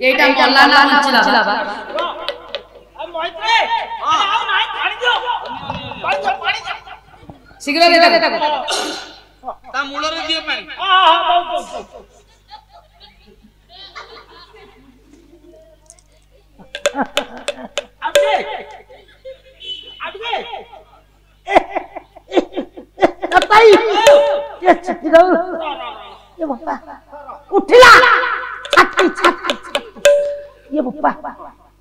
एटा मल्ला ना बंचिला बा मोहित्रे आओ नाही पाणी दियो पाणी शीघ्र दे ताको ता मूलरे दियो पानी हां हां बहुत आगे कताई ये छत्ती दो ये बप्पा उठिला छत्ती छत्ती ये बप्पा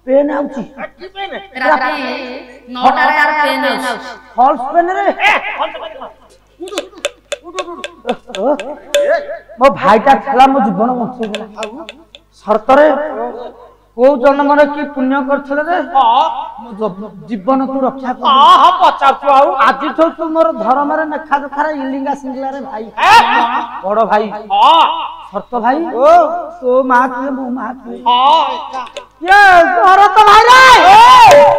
पेन आउची छत्ती पेन राती 9टा रे यार पेन आउची फॉल्स पेन रे मो भाईटा थला मो जीवन बंचै गेला शर्तरे को जन्म रे की पुण्य करथले रे हां मो जीवन तू रक्षा कर हां हां पचातु आउ आज तो तू मोर धर्म रे नखा दुखारा इलिंगा सिंगला रे भाई बड़ भाई हां शर्त भाई ओ तो मां के मो मां के हां ये शरत भाई रे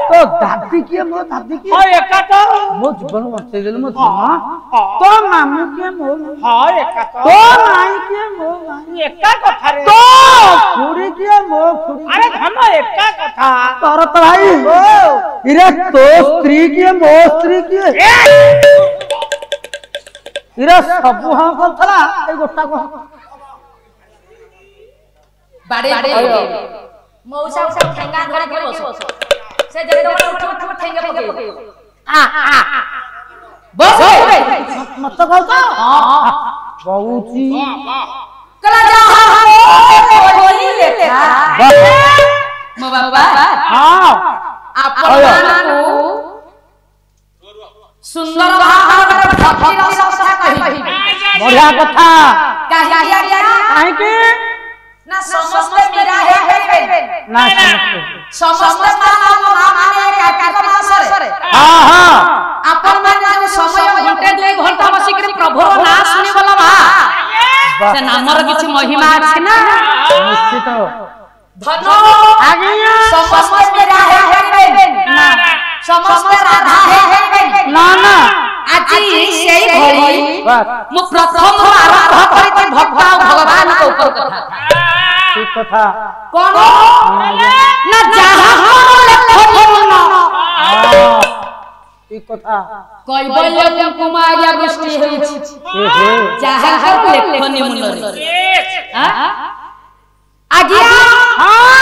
तो दादी के मो दादी के हां एका तो मो जीवन बंचै गेल मो मां तो मामू के मो हां एका तो माई के मो माई एका कथा रे तो खुड़ी के मो खुड़ी अरे धन एका कथा शरत भाई इरे तो स्त्री के मो स्त्री के इरे सब हां करथला ए गोटा को बाड़े मौसा सब ठेंगा धरे के बस से जते उठ ठेंगे पके आ बस मत कहू तो हां बहुची कला जा कोई लेखा मो बाबा हां आपण मानू सुंदर भाବରେ भक्ति रस कथा कहि बढ़िया कथा काहिया काहे के ना समस्त मीरा हे ना समस्त मानव माने कार्तिक मासरे हां हां आपण माने समय घंटे 2 घंटा बसी के प्रभु नाम सुनि बोला बा से नामर किछि महिमा अछि ना निश्चित धनो आगे समस्त मीरा हे ना समस्त राधा हे ना ना আজি সেই ঘড়ি बस मु प्रथम आरंभ करिते भक्त भगवान के ऊपर कथा ठीक कथा कोन ना जहां लेखनी मन ठीक कथा कैबल्य कुमार वृष्टि होइछि जहां लेखनी मन हां आज्ञा हां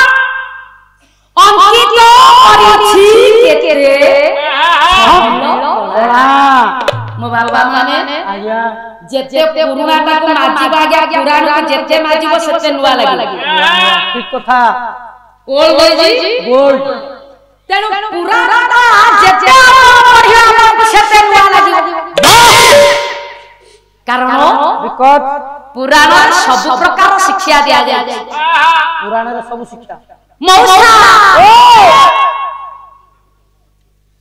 अंकित करिछि केते मो बाबा माने आज्ञा जेते पुराणा को माजिबा गया पुराण को जेते माजिबो सेते नुवा लागि ठीक कथा ओल गई जी गोल्ड तेनु पुराणा जेते बढ़िया को सेते नुवा लागि कारण विकट पुराण सब प्रकार शिक्षा दिया जाय पुराण रे सब शिक्षा मौसा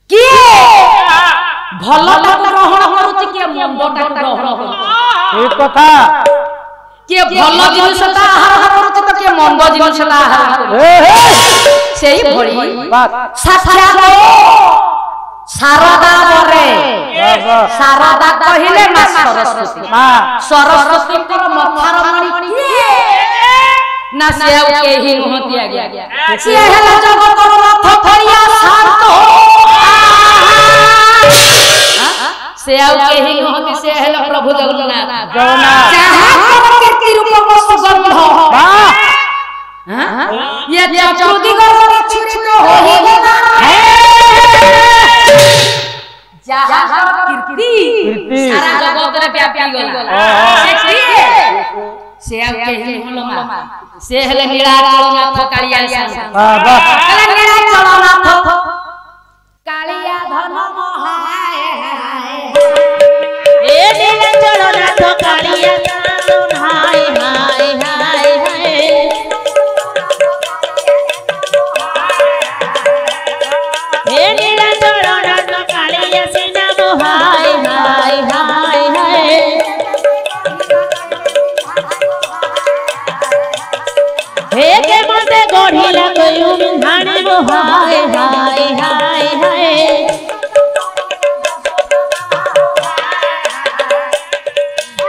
की भलटा ग्रहण करूची के मंदटा ग्रहण करूची ठीक कथा के भल जिनिसटा आहार करूची तो के मंद जिनिसटा आहार करूची सेही भଳି बात साक्षात शारदा बरे शारदा कहिले मा सरस्वती मां सरस्वती को मथार मणि ना से केही नहति आज्ञा से हेला जगतर नाथ थरिया शांत से केही नहति से हेला प्रभु जगन्नाथ जहां कीर्ति रूप को सुगंध वाह हां ये चतुर्दिगर छुरित होई गला जहां कीर्ति सारा जगत रे व्यापी गला से केही होलो मा से हेले नीलाचलनाथ कालिया वाह वाह हेले नीलाचलनाथ कालिया धन हाय हाय ए नीलाचलनाथ कालिया धन हाय हाय हाय हाय ए नीलाचलनाथ कालिया सिना हाय हाय हाय हाय हे के मते गढ़िला गयु धाणी हाय हाय हाय हाय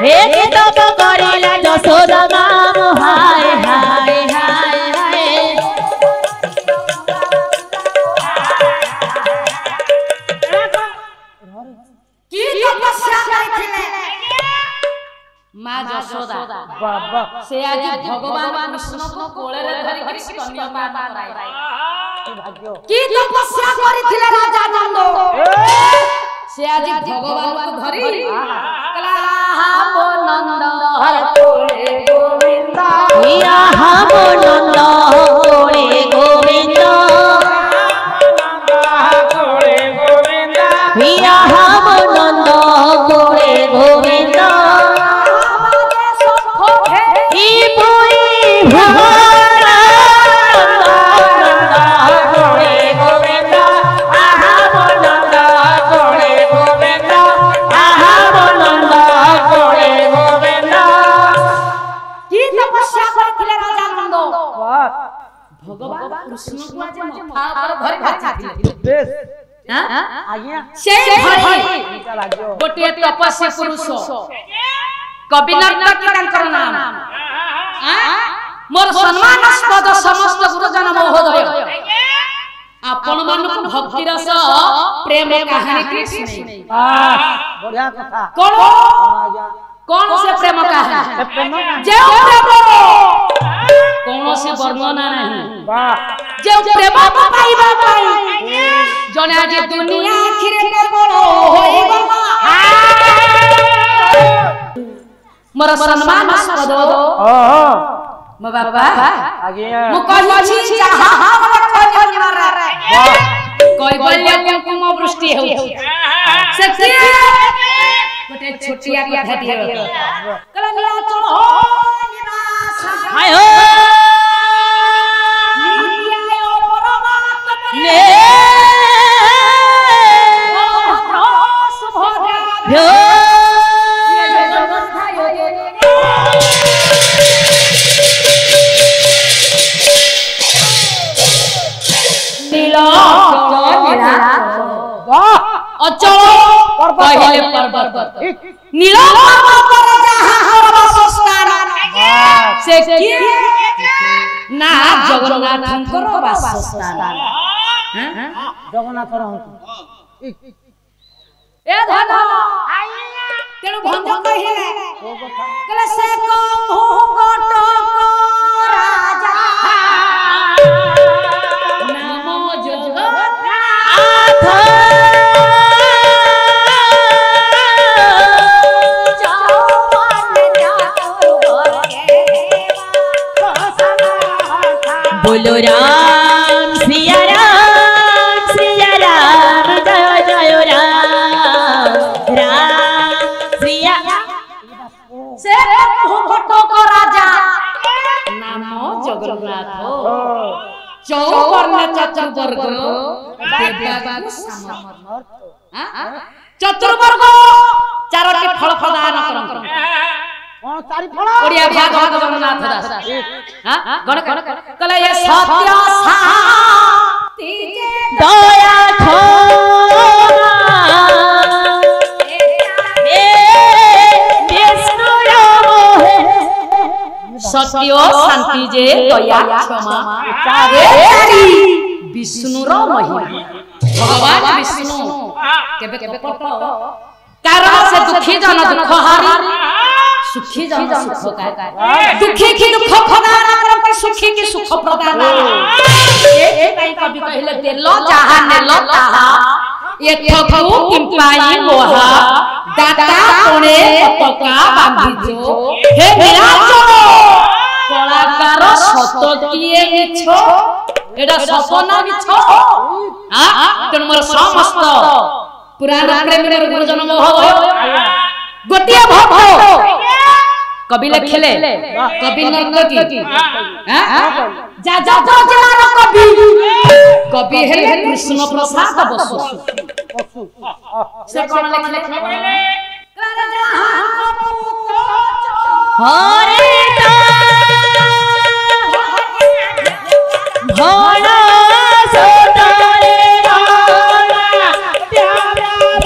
हे के तप करिला जसोदा माम हाय हाय हाय हाय मां यशोदा बाबा से आज भगवान कृष्ण को कोले रे धरि के स्तन्यपान कराई भाग्य की तपस्या करिथिले राजा नंद से आज भगवान को धरि कला हो नंद हर कोले गोविंद हिया हम नंद कोले गोविंद हिया हम नंद कोले गोविंद ई पुई भुवन नंद कोले गोविंद हम नंद कोले गोविंद हम नंद कोले गोविंद की तपस्या करिथिले राजा नंद वाह भगवान कृष्ण को आज मथा पर धरि बाचिथिले बेस हां आज्ञा से धरि भाग्य गोटे तपस्या पुरुष कवि नर्तक तांकर नाम मोर सम्मानास्पद समस्त गुरुजन महोदय आपण मानक भक्ति रस प्रेम कहानी कृष्ण बढ़िया कथा कोन आज्ञा कोन से प्रेम कहानी से प्रेम जे प्रेम कोन से वर्णना नहीं वाह जे प्रेम पाइबा पाई जने आज दुनिया आखिरे परबल होई गला मोर सम्मानास्पद मो बाबा आज्ञा मु कहि छी जहा हमरा कहि मारा कैबल्य कुंकुम वृष्टि हो से गोटे छोटिया कथा दिए कला नीलाचल हो निवास हाय हो नित्याय परमात्मा ने सुभद्रा भ्यो वाह अचल पहिले पर्वत नील पर्वत पर जहां हर वासस्थान से किए ना जगन्नाथଙ୍କର वासस्थान जगन्नाथ रहंतु ए धन तेनु भंग कहिले कले से को मुहकट राजा नाम जगन्नाथ बोलो राम सिया राम जय जय राम राम सिया से मुहकट राजा नाम जगन्नाथ चौवर्ण चतुर्वर्ग देवताକୁ समर्थ चतुर्वर्ग चारोटी फल प्रदान करंत कोन चारि फल ओडिया भागवत जगन्नाथ दास हां गण कले ये सत्य शांति जे दया क्षमा ए विष्णु राम सत्य शांति जे दया क्षमा चारे विष्णु रो महिमा भगवान विष्णु केबे कपट कारण से दुखी जन दुख हारी सुखी जन सुख का दुखी की दुख प्रदान कर सुखी की सुख प्रदान ए ताई कवि कहले देलो जहां नेलो ताहा एथकु किंपाई मोहा दाता कोणे पटका बांधिजो हे निराचल कलाकार सतकिए मिछ एडा सपना मिछ हां तन मोर समस्त पुराण प्रेमी गुरुजन महोदय गोटिए भव कवि लिखले कवि नर्तकी हां जा जा जा जिलार कवि कवि हेले कृष्ण प्रसाद बसु से कोन लिखले हरे भोला सोतारे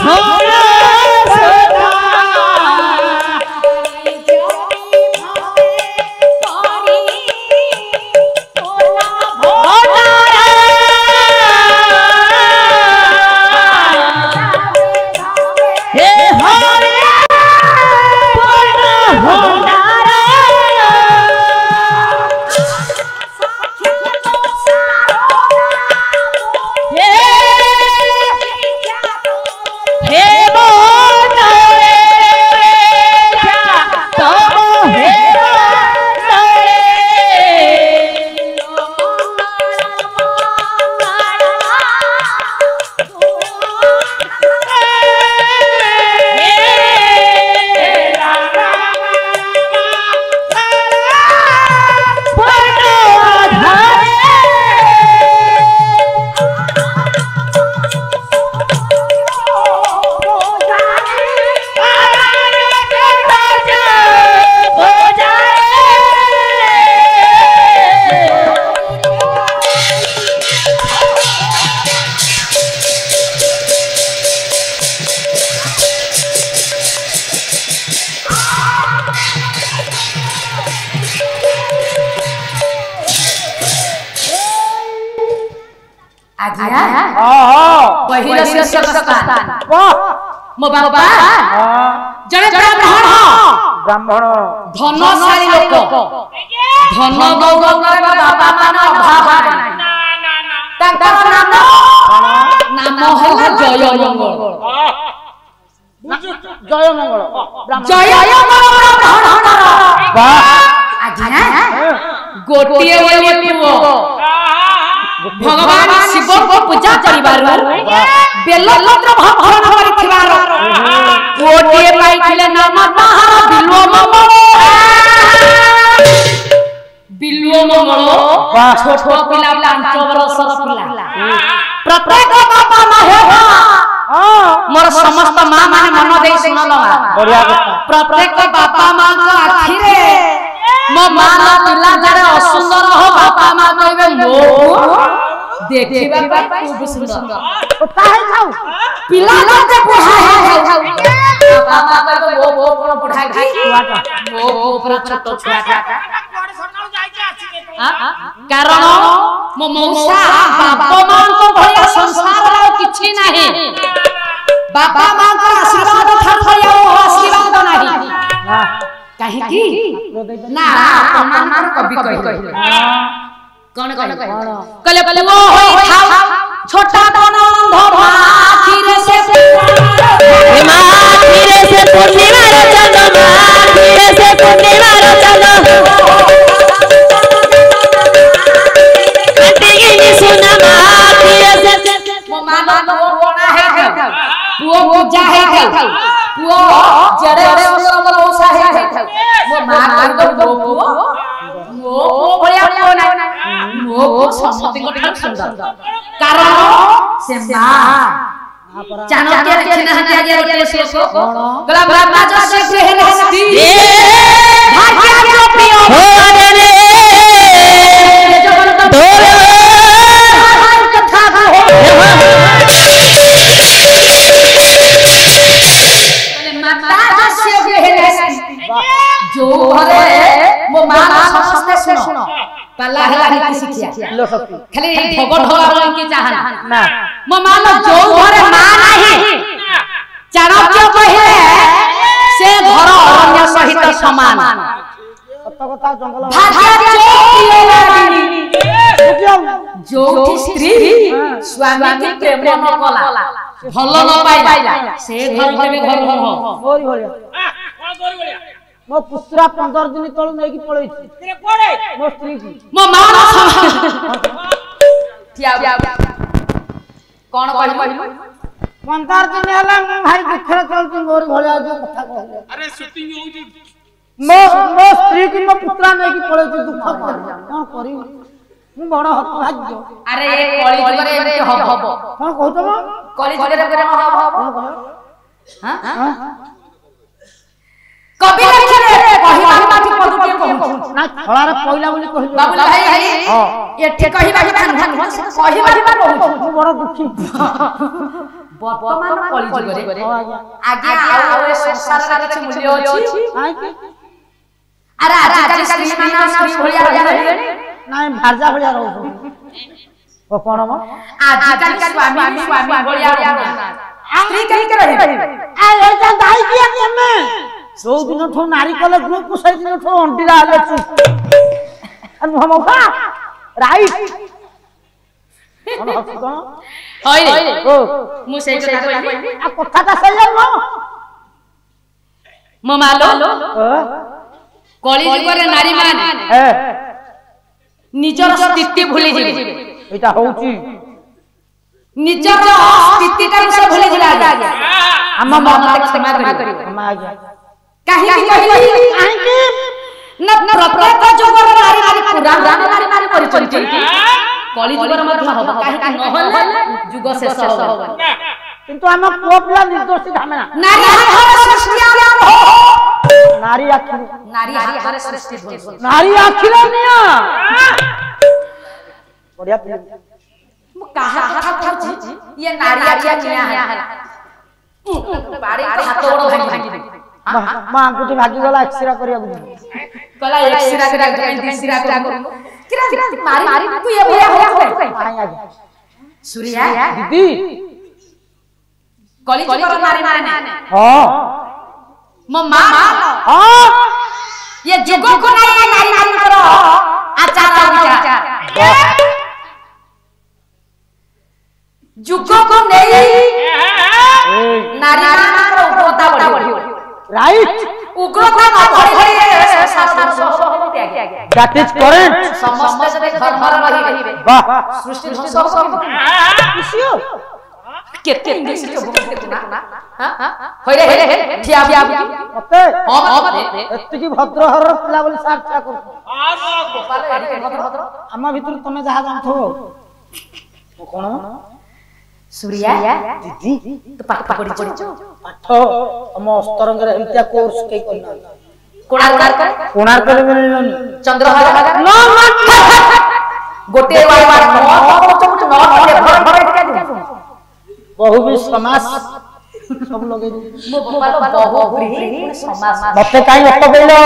भोला सोता हे हरे भोला आज्ञा पहिला शीर्षक स्थान मो बाबा जने ब्राह्मण धनशाली लोक धन गौरव बाबा मान अभाव नाही तांकर नाम होला जय मंगल जय मंगल आज्ञा गोटिए बोली पुओ भगवान शिव को पूजा करिबार बेलपत्र भक्षण करिथिबार गोटिए पाइथिले नाम ताहार बिल्व मंगल छोट पिला 5 वर्षर पिला प्रत्येक बाबा माहे मोर समस्त मां माने मन देई सुनलवा बढ़िया କଥା प्रत्येक बापा मां को आखिरे मो मां पिला जरे असुंदर हो बापा मां कहबे मो देखिबा पाई खूब सुंदर काहे खाऊ पिला जे बुढ़ा है बापा मां कहबे वो पूरा बुढ़ा खाई वो पूरा छोट छुआ कारण मो मौसा बापा मां को भया संसार रे किछि नाही बापा मां को आशीर्वाद थाथया ओ आशीर्वाद नाही काहे की ना अपमान कवि कहि कोन कले वो होई थाउ छोटा बनंद धीरे से पूर्णिमा रे चंद्रमा धीरे से पूर्णिमा रे चंद्रमा कटिगिनी सुनमा धीरे से मो मानो वो कोना है वो पूजा है वो जड़े संग मौसा है वो मां को वो भया कोना वो समति को ठाक सुंदर कारण से मां चाणक्य लिखना है आगे गोटे श्लोक गला ब्रह्मा जो से कहलस्ती भाग्य जो प्रिय हो रे तोरे कथा हो माता जो से कहलस्ती जो घरे मो मां समस्त सुनो पला हला नीति शिक्षा खाली ढग ढगा की चाहना ना मो मान जो घरे मां नाही चाणक्य कहिले से घर अरण्य सहित समान कत कथा जंगल भाग्य जो स्त्री स्वामी के प्रेम न कला भल न पाइला से घर केबे घर हो मोरी भलिया मो पुत्रा 15 दिन तळ नै की पळै छी तेरे कोडे मो स्त्री की मो मान थिया कोन कहिलु 15 दिन होला मो भाई दुखरे चलती मोरी भलिया जो कथा कहले अरे शूटिंग होउची मो स्त्री की मो पुत्रा नै की पळै छी दुख कोन करी मु बड़ हत भाग्य अरे ए कली जुगरे एते हब कोन कहत मो कली जुगरे हब कोन कह हां कवि लिखले कहिबा बाकी पदुटे कहू ना खळारे पहिला बोली कहि बाबू भाई हां एठी कहिबा कि धान कहिबा कहू मु बड़ दुखी वर्तमान कली जुगरे आगे आउ ए संसार रे किछ मूल्य अछि काहे की अरे आजकल स्त्री माना स्त्री भलिया रहले नाइ भारजा भलिया रहौ ओ कोन म आजकल स्वामी भलिया स्त्री कहि के रही आ एटा दाई किया कि हमें 100 दिन ठो नारी कले ग्रुप को 100 दिन ठो अंडीरा आले छु अनु हम का राइट कोन हस कोन होय ओ मु सेई कथा कहि आ कथाटा सही न मो मालो ओ कली जुगरे नारी मान ए निजर स्थिति भूली जिवे एटा होउची निजर स्थिति का से भूली जिवे आगे हम मन क्षमा करियो हम आ गया काहे की कहिली काहे की न प्रत्येक जुगर नारी नारी पुराण नारी नारी परिचय कली जुगर मध्य हो काहे की नहले जुग शेष हो किंतु हम पोपला निर्दोषी धामेना नारी हर सृष्टि हो नारी आखिर नारी हर सृष्टि हो नारी आखिर निया बढ़िया मु कहा कथा छी ये नारी आखिर निया है बाड़ी हाथ गोड़ भांगी मां गुटी भागी गला एक्सरा करिया कला एक्सरा करिया दिसरा करू किरा मारी तू ये भया हो आ गया सूर्या दीदी कली जुगर नारी माने हां मो मां हां ये जुग को नारी नारी करो आचार विचार जुग को नहीं नारी नारी उग्रता बढ़ी राइट उग्रता न बढ़ी शास्त्र सब त्याग दैट इज करेक्ट समस्त जब घर घर रही वाह सृष्टि ध्वंस सब खुशियो केते इंग्लिश के बोल के ना हां होय रे ठिया बिया मते हां मते एत्ती की भद्रहर पिला बोली साथ ठा कर गोपाल एडी भद्र आमा भीतर तमे जहा जानथो ओ कोन सूर्या दीदी तो पाठ पढ़ी पढ़ी पाठ हम अस्तरंग रे एमतिया कोर्स के करना कोणार्क मिलनी चंद्रभागा नो गोटे वार बहु भी समास सब लगे मो गोपाल बहु भी समास मते काई अट गइलो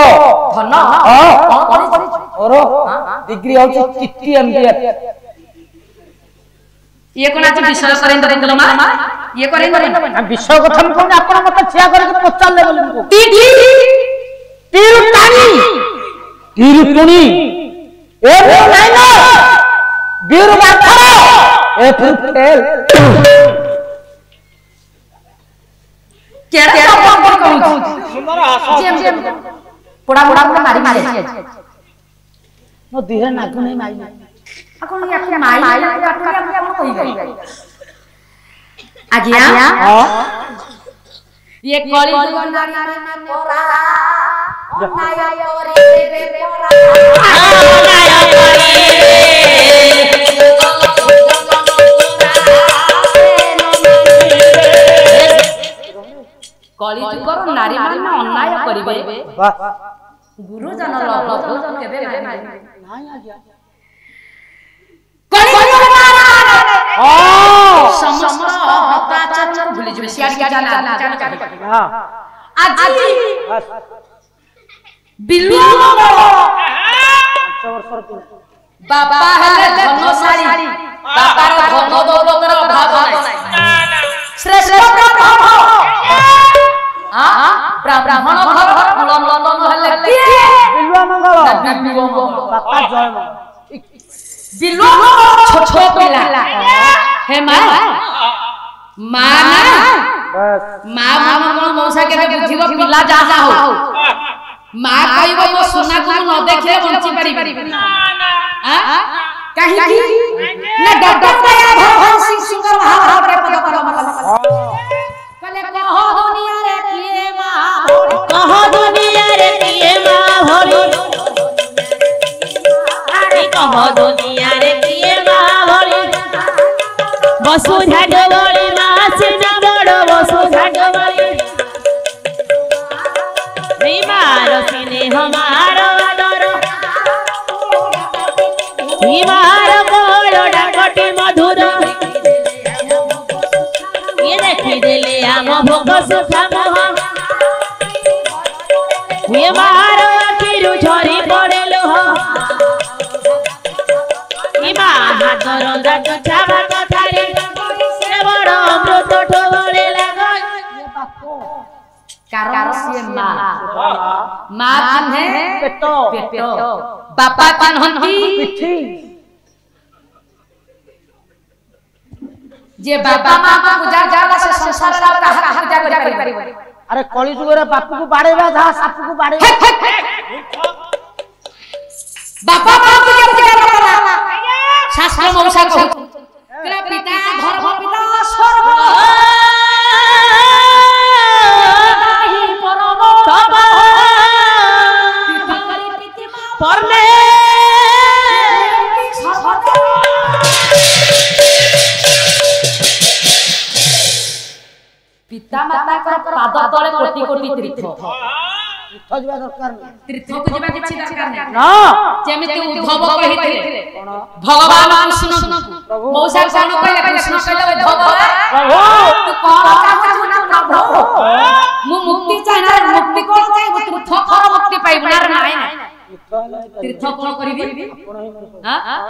धन हां कोन पढ़ी और डिग्री होची चिट्टी एमबीए ये कोन आज विषय करेंद देखलो मा ये करेंद आ विषय कथा हम कोन आपण मते छिया करके पचाल ले बोली को तीरुटानी ए नहीं ना बीर बाथर ए फिर फेल केड़ा सब कहू जेम पोड़ा पोड़ा मारी मारी नो दिहे नागु नहीं माई अकोन या माई काटुया हम कहि गई आज्ञा हां ये कली जुग नारी में पोरा नाया करे रे पोरा नाया कली जुग नारी में अन्याय करिवे वाह गुरुजन लभो केबे नाही नहीं आ गया कली जुग हां समस्त भक्ताचार्य भूली जबे सियार के जाना हां आज बस बिल्लू वर्ष बाबा हेले धनशाली बाबार धन दौलतर अभाव नाही श्रेष्ठ ब्राह्मण ब्राह्मण घर कुलम ललन हेले किए बिल्वा मंगल बिल्लू मंगल बापा जय मंगल बिल्लू छोट छोट पिला हे मां मां ना बस मां मन मौसा के बुझिबो पिला जा जा हो मां कहबो मो सोना को न देखले बंची पारिबी ना हां कहीं की ना डॉक्टर दया भगवान सिंह सुंदर भाव रे पद पर कले कहो दुनिया रे किए मां कहो दुनिया रे किए मां भोली अरे कहो दुनिया रे किए मां भोली वसुधा डोली मां सिना बड़ वसुधा डोली बीमार सिने हमारो आदर बीमार बोलो डाकटी मधुर ये देखी देले आम भोग सुखा मोह बीमार आखिरु झरी पड़े लोह इमा हाथ रंगा तो छावा कथारे से बड़ अमृत ठोले लागो कारण से मां चिन्हे पेटो पेटो बापा चिन्हंती पिठी जे बाबा मां को पूजा जाला से संसार रा कहा पूजा करि परिबो अरे कली जुग रे बापू को बाड़ेबा जा सापू को बाड़े बापा मां को पूजा करला शास्त्र मौसा को तेरा पिता धर्म पिता सर्व नाही परम तब पिता करी पिति मां परने पिता माता कर पाद तले कोटि कोटि तीर्थ तीर्थ जीवा दरकार नहीं तीर्थ को जीवा किछि दरकार नै ना जेमिति उद्धव कहिथिले भगवान कृष्ण मौसा कोन कहले कृष्ण कहले भगवान प्रभु तू कोन चाहू ना प्रभु मु मुक्ति चाहना मुक्ति कोन चाहे तीर्थ कर मुक्ति पाइबनार नाही तीर्थ तीर्थ कोन करबी आपण ही हां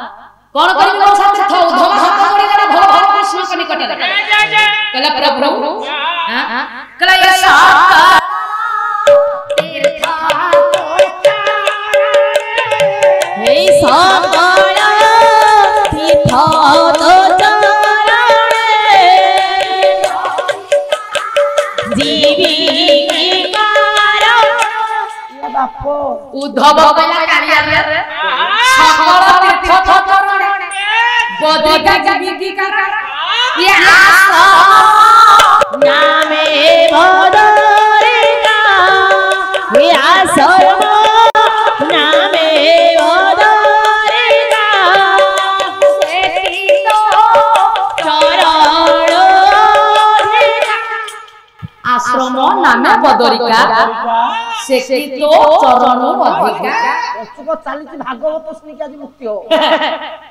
कौन करिबे मौसा तीर्थ उद्धव हाथ जोड़ी गला भगवान कृष्ण के निकट रे कहला प्रभु हां कहला ये साकार तीर्थ हे साकार तीर्थ तो चरणे जीविकार ये बापो उद्धव कहला कालिया रे सकल तीर्थ तो चरणे बदिका जीविकार ये आसा नामे भदरिका हे आसम नामे भदरिका सेती तो चरण आश्रम नामे बदरिका सेती तो चरण अधिका चुप चालीची भागवत सुनी के आज मुक्ति हो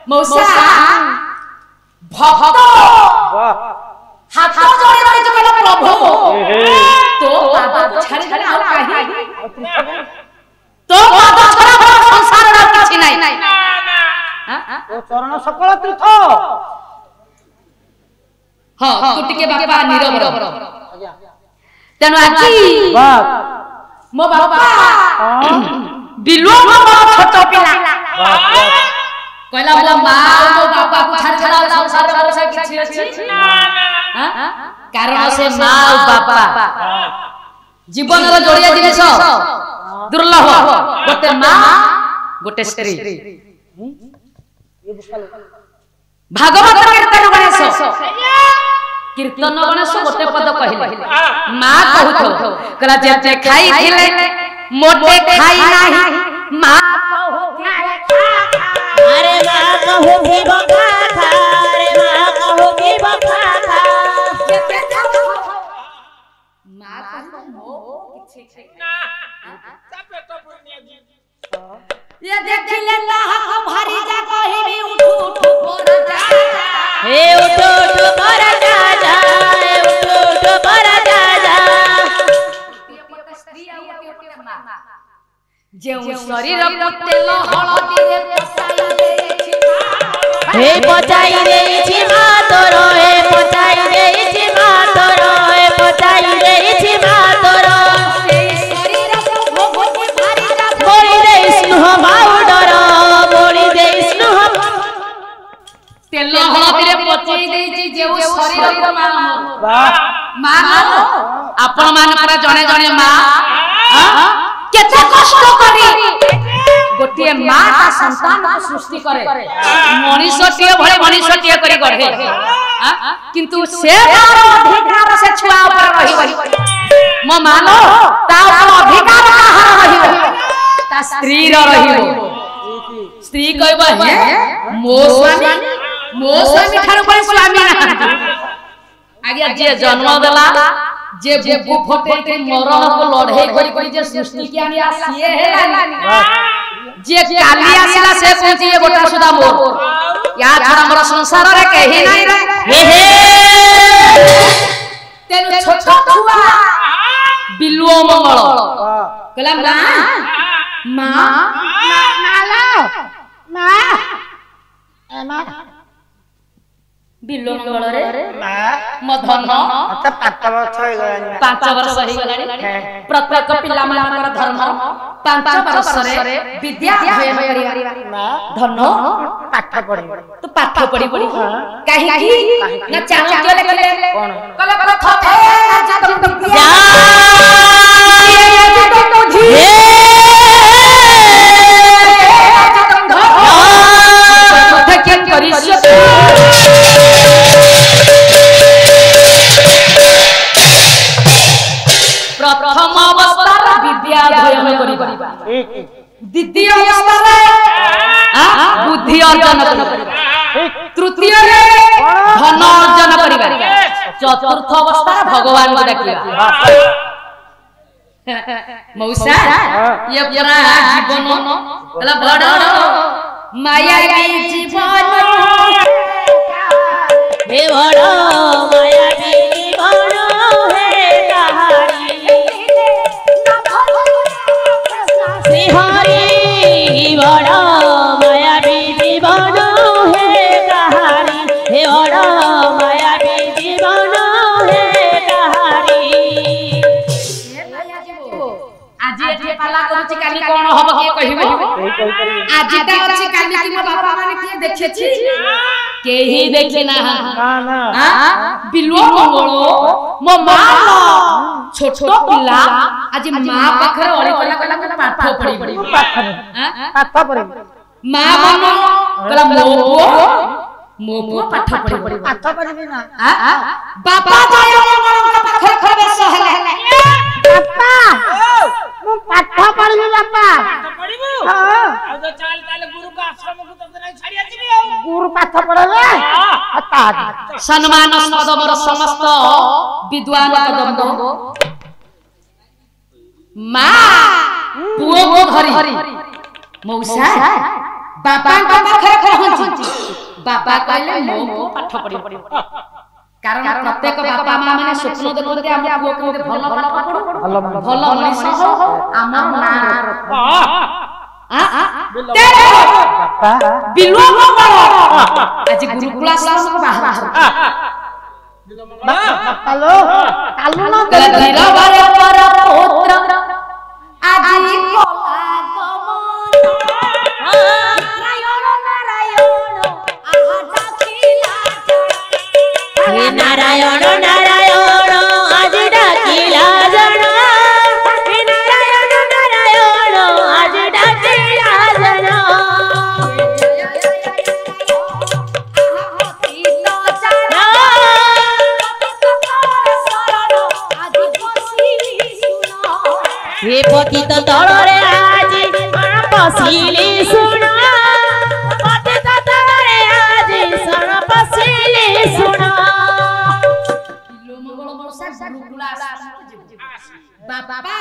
मौसा भक्त हाथ जोड़ी रही जो कहला प्रभु तो पाद छाड़ी छाड़ी और काहे तो पाद छाड़ा बड़ा संसार रे किछि नाही ओ चरण सकल तीर्थ हां तू टिके बापा नीरव रह आज्ञा तेनु आजी बाप मो बापा बिलो मो छोट पिला कहला मो मां मो बापा को छाड़ छाड़ा संसार रे से किछि अछि कारण से मां और बापा जीवन रो जोड़िया जिनिस दुर्लभ गोटे मां गोटे स्त्री भागवत कीर्तन गणेश गोटे पद कहले मां कहू कहला जे खाई थिले मोटे खाई नाही मां अरे मां कहू की बखा खा अरे मां कहू की बखा खा मां कहू मो किछि ये देखिले लाहक भारी जा कहिबी उठ उठ पर जा हे उठ उठ पर जा जा हे उठ उठ पर जा जा स्त्री और गोटे मां जेउ शरीर पतेल हळदी रे पसाई देछि हे पचाई देछि मा तोर हे पचाई देछि मा तोर हे पचाई देछि मा तोर शरीर को भोगी भारी जा बोली दे स्नेह पाउडर बोली दे स्नेह तेल हळदी रे पचई देछि जेउ शरीर को मां वाह मां आपण मानकर जणे जणे मां केते कष्ट करी गोटे मां ता संतान को सृष्टि करे मनुष्यटिए भले मनुष्यटिए करी गढ़े किंतु से अधिकार से छुआ ऊपर रही मो मानो ता ऊपर अधिकार कहार रही ता स्त्री रही स्त्री कहबो हे मो स्वामी ठारो कोई स्वामी ना आगे जे जन्म देला जे बुबु फटे के मरण को लड़े करी जे सृष्टि के आनिया सिए हेला जे काली आसिला से पहुंची ए गोटा सुदा मोर या छोड़ा मोर संसार रे कहि नाही रे हे तेनु छोट छुआ बिलुओ मंगल कहला मां नाला मां बिलो मंगल रे मां मधन मत 5 वर्ष हो गलानी 5 वर्ष हो गलानी प्रत्येक पिला मानकर धर्म 5 वर्ष रे विद्या अध्ययन करिया मां धन पाठ पढ़ी तो पाठ पढ़ी काहे की ना चाणक्य लिखले कोन कले प्रथमे जगत विद्या प्रथम अवस्था विद्या अध्ययन करिबा द्वितीय अवस्था बुद्धि अर्जन करिबा तृतीय धन अर्जन करिबा चतुर्थ अवस्था भगवान को डाकिबा मौसा ये पूरा जीवन तला बड़ माया के जीवन हे बड़ माया के जीवन हे कहानी श्री हरि बड़ माया के जीवन पातला करूची काली कोन हब के कहिबो आजिटा अछि काली कि मो बापा माने के देखेछि केही देखि ना ना बिलुआ मंगलो मो मां छोट पिला आज मां पाखरे ओळी कला कला पाठ पढी पाठ पढी मां मन कला मो पाठ पढी पाठ पढी ना बापा जाय मंगल पाखरे खबे सहले बापा मु पाठ पढी बापा पढिबो हां आ तो चाल ताले गुरु का आश्रम को तो नहीं छाड़ी आछि गुरु पाठ पढले आता सम्मान सदमर समस्त विद्वान कदम मां पुओ को धरी मौसा बापा पाखरे पहुंची बापा कहले मो पाठ पढी कारण प्रत्येक बापा मां माने स्वप्न देखते हम पुओ केते भल पाठ पढो भल मनीष हो हमर नाम बापा बिलुआ मंगल आज गुरुकुल आश्रम बाहर हेलो कालू ना धीर बारे पर पुत्र आज कला गमन नारायण नारायण आज डाकिला जण हे नारायण नारायण आज डाकिला जण हे पतित तଳରେ ଆଜି କଣ ପଶିଲି ଶୁଣ ପତିତ ତଳରେ ଆଜି ଶଣ ପଶିଲି ଶୁଣ बाबा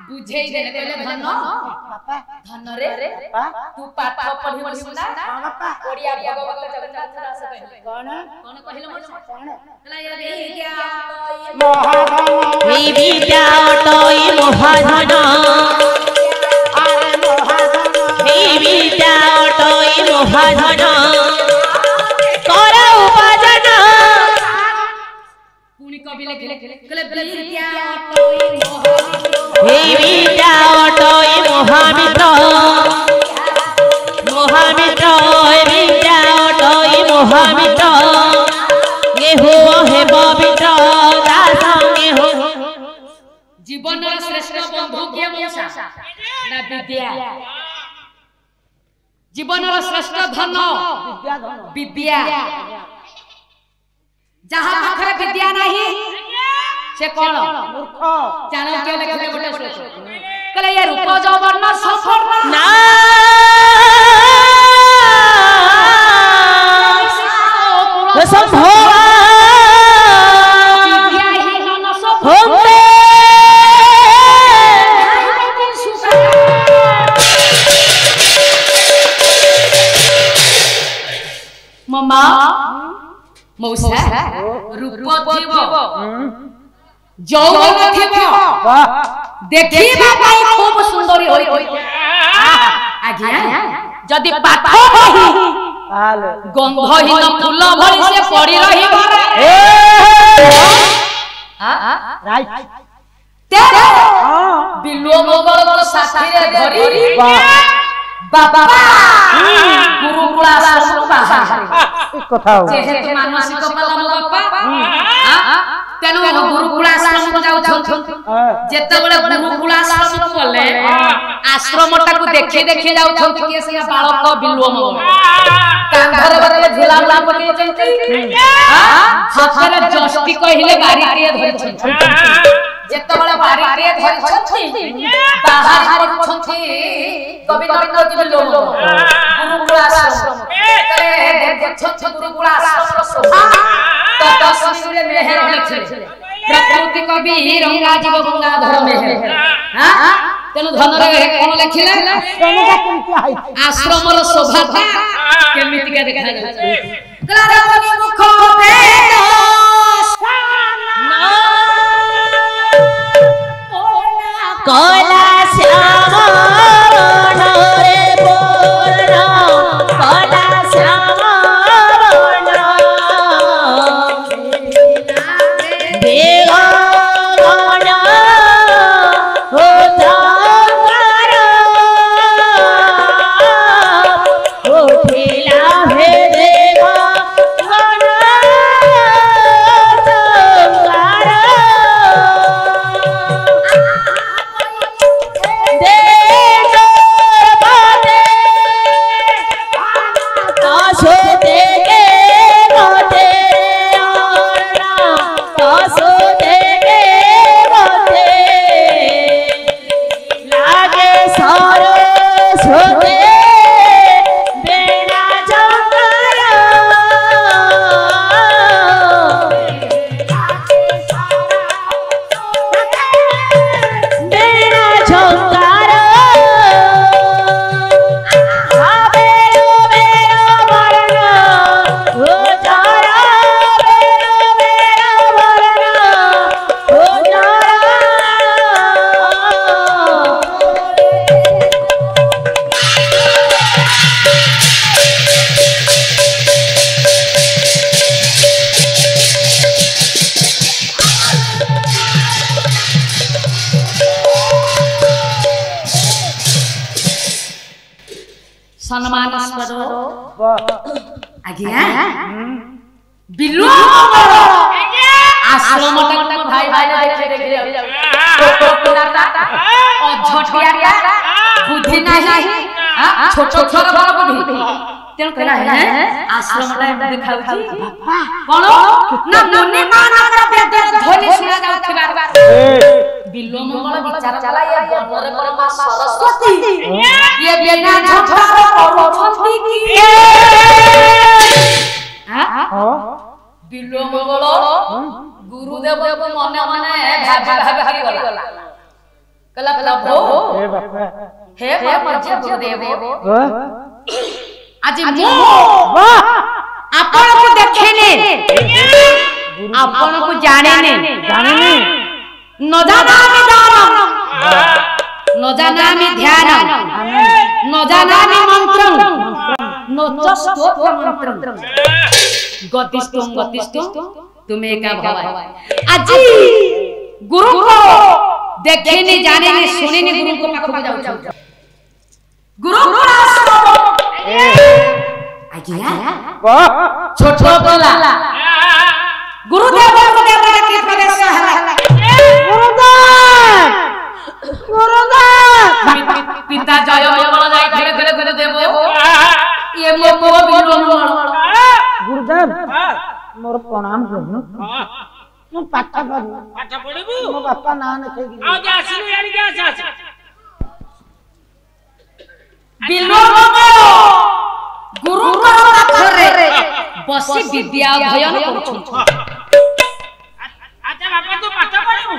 बुझे देले कहले धन धन रे तू पाठ पढिबो सुना ओडिया भगवत जगन्नाथ दास कहले कोन कहिलो कोन कहला ये विद्या हे विद्या अटई महाधन अरे महाधन हे विद्या अटई महाधन कर उपार्जन पुनी कवि लिखले कहले विद्या अटई हे विद्या अटई महामित्र महामित्र हे विद्या अटई महामित्र ये हो हे पवित्र दास ये हो जीवन श्रेष्ठ बंधु के मौसा ना विद्या जीवन श्रेष्ठ धन विद्या जहां पाखरे विद्या नहीं से कौन मूर्ख जानो के लिखले गोटे श्लोक कहले ये रूप जौवन सफल ना संभव विद्याहीन न सफल होते मम्मा मौसा रूप थिब जौवन थिब वाह देखिबा पाई खूब सुंदरी होई आज्ञा जदि पाठ कहि हाले गंधहीन फूल भଳି से पड़ी रहिब राइट तेरे बिलुआ मंगल को साथी रे धरी बाबा गुरुकुल आश्रम बाहर एक কথা हो जेहेतु मानसिक पाला मो बापा तेनु गुरुकुल आश्रम को जाउ जेते बेले गुरुकुल आश्रम को गले आश्रम टाकू देखि देखि जाउ के से बालक बिलुआ मंगल कांधरे बरे झुला झुला पके चंती हाथरे जस्ती कहिले बारी के धरि जेते बेले बारी के धरि छथि बाहर छथि गोविंद के बिलुआ गुरुकुल आश्रम करे छथि गुरुकुल आश्रम शोभा तस्वीर मेहर लिखले प्रकृति कवि रंगा जीव गंगाधर मेहर हां तेनु धन रे कोन लिखले सोनका केमती हाई आश्रम रो शोभा केमिति के देखा जाय कलारवनी मुख भेद कला श्याम रे बोल कला श्याम देव गण हो ସମ୍ମାନସ୍ପଦ ଆଜ୍ଞା ବିଲୁ ଆଶ୍ରମଟା ମୋ ଭାଇ ଭାଇ ଦେଖି ଅଝଟିଆ ବୁଦ୍ଧି ନାହିଁ ଛୋଟ ଛୋଟ ବୁଦ୍ଧି ତେଣୁ କହିଲା ଆଶ୍ରମଟା ଦେଖାଉଛି କଣ ନା ମନେ ମାଙ୍କର ବେଦର ଧ୍ୱନି ଶୁଣା ଯାଉଥିବାର ବିଲୁ ମଙ୍ଗଳ ବିଚାର କଲା ଏ ବନରେ କଣ ମା ସରସ୍ୱତୀ ଇଏ ବିନା ଝଂକାର କରୁଛନ୍ତି କି ବିଲୁ ମଙ୍ଗଳ ଗୁରୁଦେବକୁ ମନେ ମନେ ଭାବି ଗଲା କହିଲା ପ୍ରଭୁ ହେ ଗୁରୁଦେବ ଆଜି ମୁଁ ଆପଣଙ୍କୁ ଦେଖିନି ଆପଣଙ୍କୁ ଜାଣିନି ନ ଜାନାମି ଦାନ ନ ଜାନାମି ଧ୍ୟାନ ନ ଜାନାମି ମନ୍ତ୍ର ନ স্তোত্র মন্ত্র গতিষ্ঠং তুমি একা ভবায় আজি গুরু কো দেখিনি জানিনি শুনিনি গুরু কো পাখକୁ যাউছ গুরু কো আশ্রম আজ্ঞা ছোট পিলা গুরুদেব কি প্রবেশ ହେଲା গুরুদেব পিতা জয় মঙ্গল যাইଥିଲେ গলে গুরুদেব ये मो को बिलो गुरुदेव मोर प्रणाम करनु मो पाठ पढिबु मो बापा ना नखे आ के आसिनु यानी के आस बिलो गुरु को पाखरे बसी विद्या अध्ययन करू अच्छा बापा तू पाठ पढिबु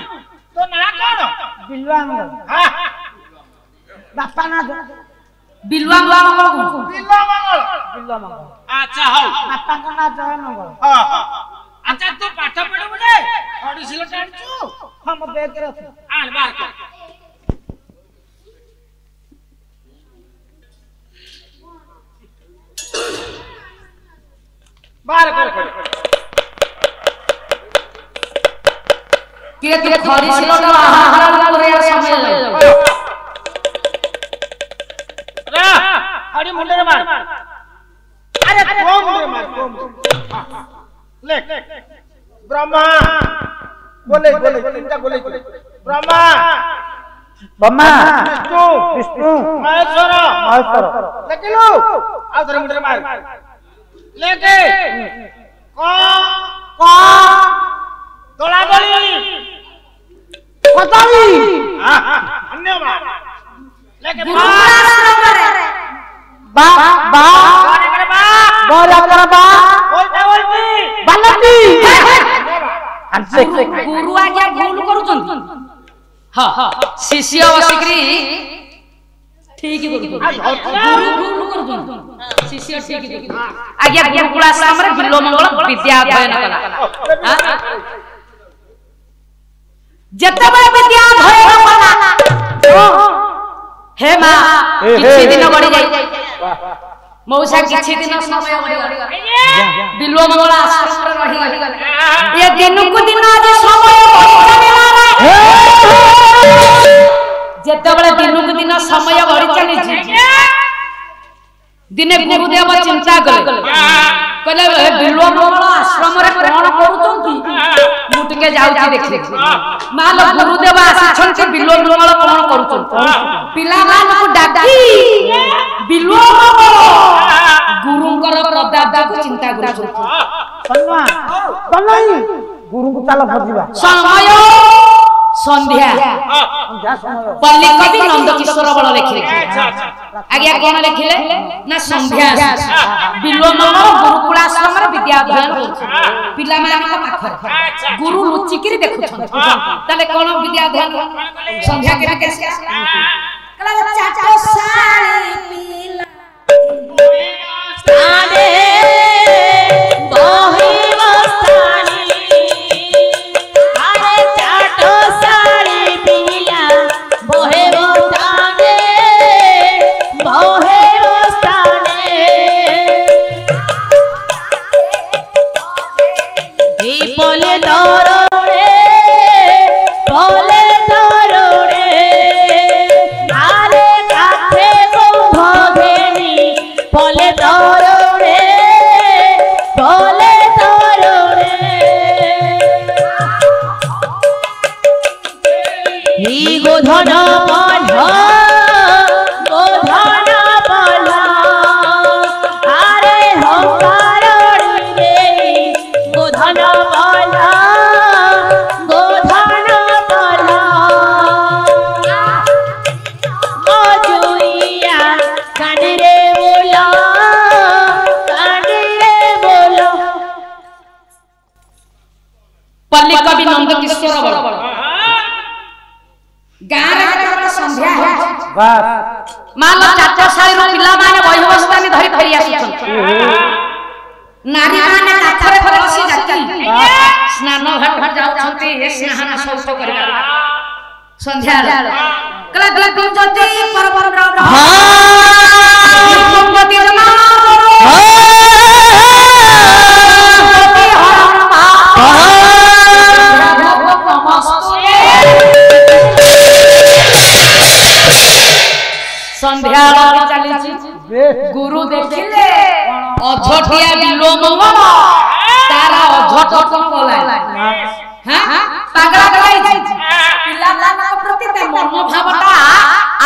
तो ना कोन बिलवा हां बापा ना बिलवा मंगल बिल्ला मंगल अच्छा हो बापा का ना जय मंगल हां अच्छा तू पाठ पढिबु रे ओडिसिलो टाणछु हम बेग रे आन बाहर कर बाहर कर के खरीसिलो आहार करे समय लागो अरे मुंडे रे मार अरे को मुंडे मार को ले ब्रह्मा बोले तीनटा बोले ब्रह्मा विष्णु महेश्वर लेकिलो आ धरे मुंडे मार लेके को दोला दोली कदली धन्यवाद लेके गुरु आज्ञा भूल करूछन हां शिष्य बसिकरी ठीक गुरु भूल करूछन शिष्य ठीक आज्ञा गुरुकुल आश्रम रे बिल्लो मंगल विद्या अध्ययन कला जतबे विद्या अध्ययन कला हे मां किछि दिन गडी जाई मौसा किछि दिन समय गडी बिल्लो मंगल आश्रम रे रही ये दिन को दिन आज समय जेतबेले दिन को दिन समय गडी चली दिने गुरुदेव चिंता कले कहले बिल्लो मंगल आश्रम रे कोन करूछंती मु टिके जाउची देखि माल गुरुदेव आछंती बिल्लो मंगल कोन करूछंती पिला मान को डाकी बिल्लो मंगल गुरुंकर प्रदाब को चिंता करूछंती गुरु को चलो भजिबा समय संध्या पल्ली कवि नंद किशोर बळ लिखिले आज्ञा कोन लिखिले ना संध्या बिल्लो मंगल गुरुकुल आश्रम रे विद्या अध्ययन करछ पिला मान पाखर गुरु लुचिकिरी देखुछन ताले कोन विद्या अध्ययन संध्या के कैसे कला चाटो साड़ी पीला आले बहे मस्तानी आले चाटो साड़ी पीला बहे मस्ताने ए पले दरोड़े पल्ली कवि नंद किशोर बड़ गारे संध्या है मान चाचा सारी पिला माने बही अवस्था में धरी धरी आसुछन नारी माने काठरे फरसी जाती स्नान घाट जाउछंती हे स्नान शौच करबा संध्या कला कला कुंजती परबर ब्रह्म कुंजती जना संध्या चली गुरु देखिले अझटिया बिलो मंगल तारा अझट कोन बोला हां पागला गई पिला लाना प्रति ते मन भावटा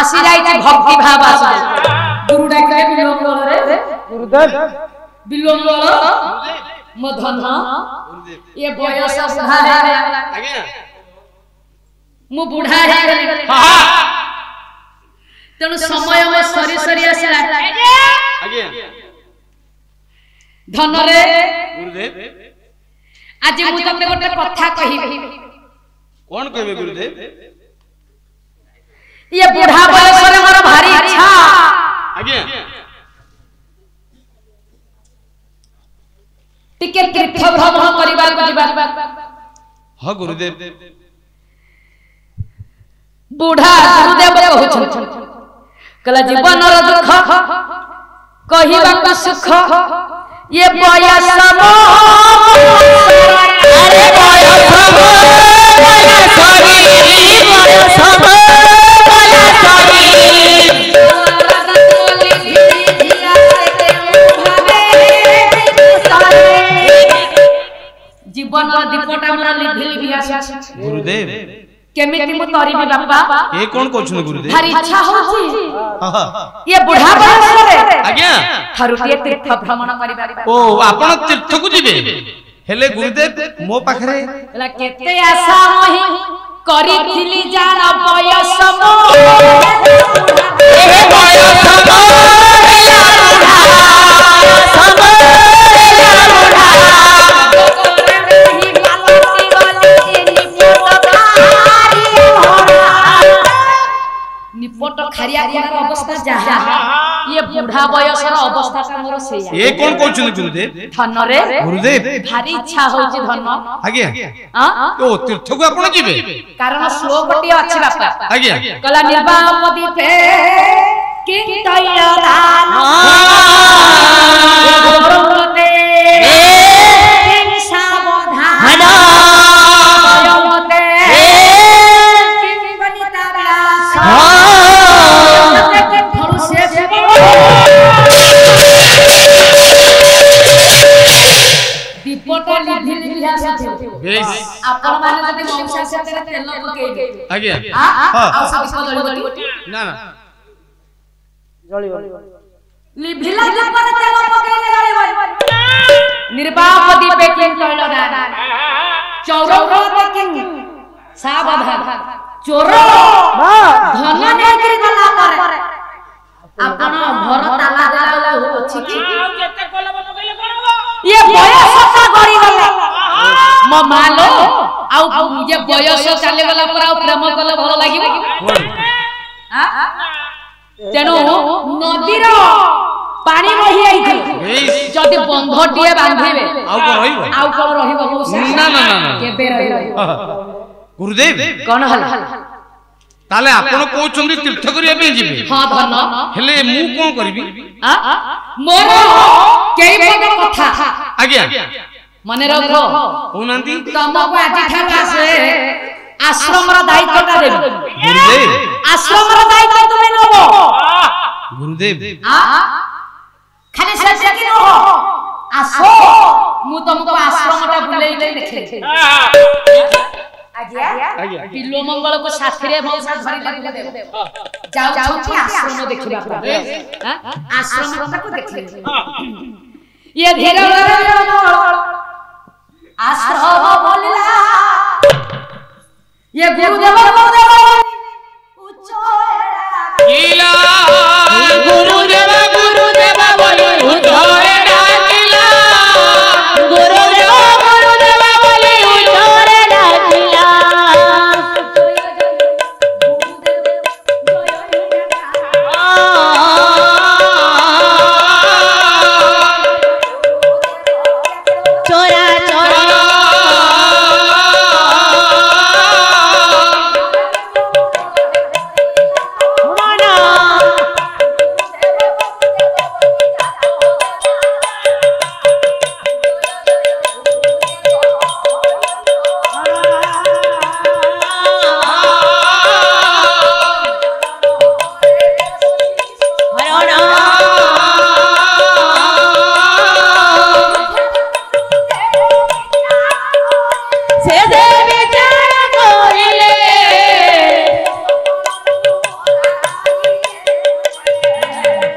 आसी जाई भक्ति भाव आसी गुरु डाकले बिलो मंगल रे गुरुदेव बिलो मंगल मधन ये बयस बुढ़ा है आज्ञा मु बुढ़ा है हां तेणु समय में सरी सरी आसला आज्ञा धन रे गुरुदेव आज मु तते गोटे कथा कहिबी कोन कहबे गुरुदेव ये बुढ़ा बयस रे मोर भारी इच्छा आज्ञा टिके तीर्थ भ्रमण करिबा जिबा हां गुरुदेव बुढ़ा गुरुदेव कहउछन कला जीवन दुख कहिबा का सुख ये बयस अरे जीवन दीपटा मोर लिभि लिभि आसी गुरुदेव केमिति मु तरिबी बापा ए कोन कोछन गुरुदेव भारी इच्छा होची ये बुढ़ा बयस रे आज्ञा थरुटिए तीर्थ भ्रमण करिबा ओ आपण तीर्थ को जिबे हेले गुरुदेव मो पाखरे ला केते आशा होई करिथिली जान बयस मो ए बयस मो निपट खारिया कोन अवस्था जहा ये बुढ़ा बयस रो अवस्था का मोर सेया ए कोन कोछन गुरुदेव धन रे गुरुदेव भारी इच्छा होची धन आज्ञा हां ओ तीर्थ को आपण जिबे कारण श्लोकटी अछि बापा आज्ञा कला निर्वापदी पे किंतया दान गोरते किं सावधान यमते किं बनिता विलास दीपटा लिधि लिधि आसी बेस आपण माने जदी मौसा से तेल पकेइबे आज्ञा हां आ सब जळी ना ना जळी लिभिला पर तेल पकेइले जळी निर्वापदी पे किं तैल दान चौरव्रत किं सावधान चोर धन ने करी गला पर आपण घर ताला देला अछि कि जेते कोलम पकइले कोन हो ये बयस सा गरी गला म मालो आउ ये बयस चले गला पर आउ प्रेम कले भलो लागिबो हां तेनो नदीर पानी बही आइथि जदी बंधटिए बांधिबे आउ को रहिबो ना ना ना केबे रहिबो गुरुदेव कोन हल ताले आपण कहउछन्ती तीर्थ करिया पे जिबे हां धन हेले मु कोन करबी मोर केई पद कथा आज्ञा मने रखो ओनांती तमको आजि ठाका से आश्रम रा दायित्वटा देबी गुरुदेव आश्रम रा दायित्व तुमे नबो गुरुदेव खाली से कि न हो आसो मु तुमको आश्रमटा बुलेई देखे आज्ञा बिलो मंगल को साथी रे मौसा धरि लागले देव जाऊ छी आश्रम देखिबा हां आश्रम को देखि ये धीरे आश्रम बोलला ये गुरुदेव कीला गुरुदेव बोले उठोरे डाकिला गुरुदेव बोले उठोरे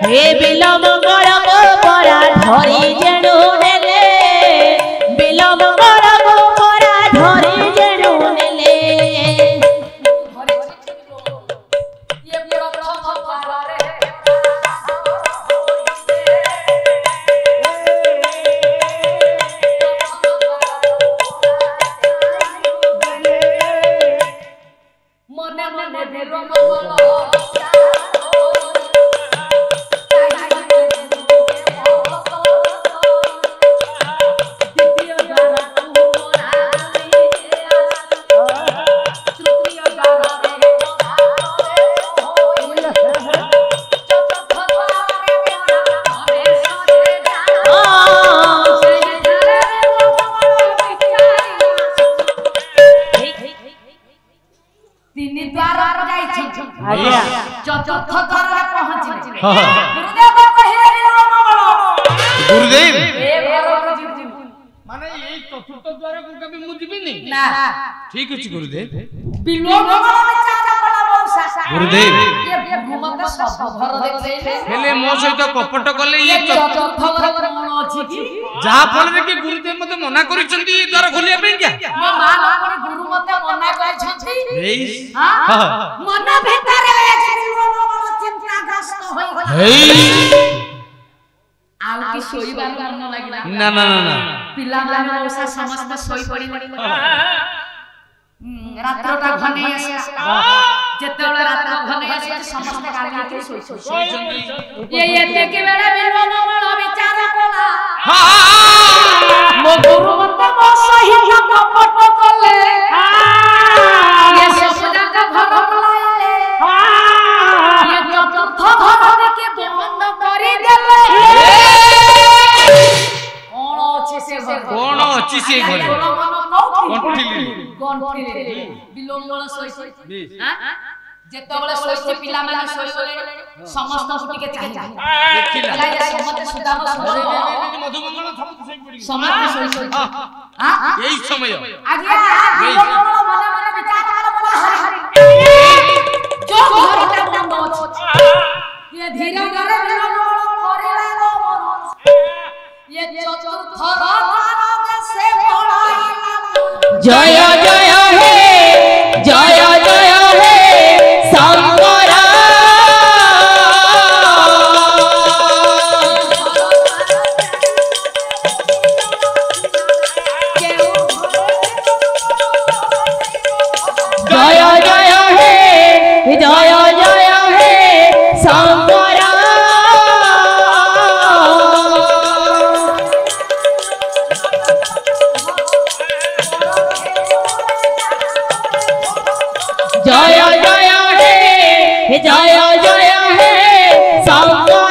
हे बिल मंगल को परा धरी जेणु नेले बिल मंगल को परा धरी जेणु नेले ये बड़ा खबर रे मने मने बिल मंगल चतुर्थ द्वार पहुंची गुरुदेव कहिले गुरुदेव ए घर जीव माने यही चतुर्थ द्वार को कभी मु जीविनी ना ठीक अछि गुरुदेव बिलो मंगल विचार कला मौसा गुरुदेव ये घुमत सब घर देखले हेले मो सहित कपट कले ये चतुर्थ द्वार कोन अछि की जहा फल रे कि गुरुदेव मते मना करिसंती ये द्वार खोलिया पे क्या मो मां अपन गुरु मते मना करिसंती हेई हां मन भीतर बिलो मंगल चिंताग्रस्त होई हेई आउ की सोईबार मन लागिला ना ना ना ना पिला माने मौसा समस्त सोई पड़ी रात्रटा घने आसे जेतेबेला रात्र घने आसे समस्त गाली के सोई ये के बेला बिलो मंगल विचार कला मो गुरु मत मो सहित कपट कले ये सब जगह घर लाइले ये चतुर्थ घर के बंद करी देले कोन अछि से घर गंठिले बिलोंगल सोई हां जेतेबेले सोई पिला माने सोई समस्त फुटी के चाहिला देखिला समस्त सुदाम मधुमंगल समस्त सोई हां यही समय आगे बिलोंगल मने मने विचार कर बोला जो घर बंद अछि ये धीरे धीरे बिलोंगल करेला नो ये चतुर्थ द्वार से पड़ाइला जय जय हे जय जय हे शंकर जय जय हे जय जय हे शंकर जय जय हे जय जय हे शंकर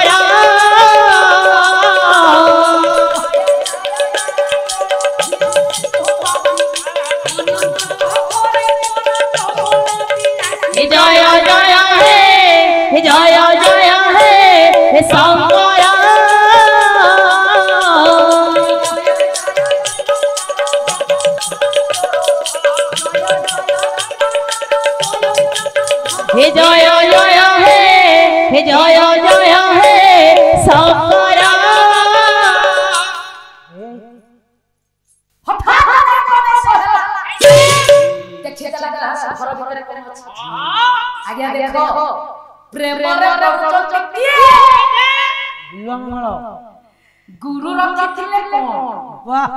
जय जय हे जय जय हे शंकर हे जय जय हे जय जय हे शंकर देखिए चला घर भीतर कोन अछि आगे देखो प्रेम रे पहुंचो किए बिलो मंगल गुरु रखिथिले कोन वाह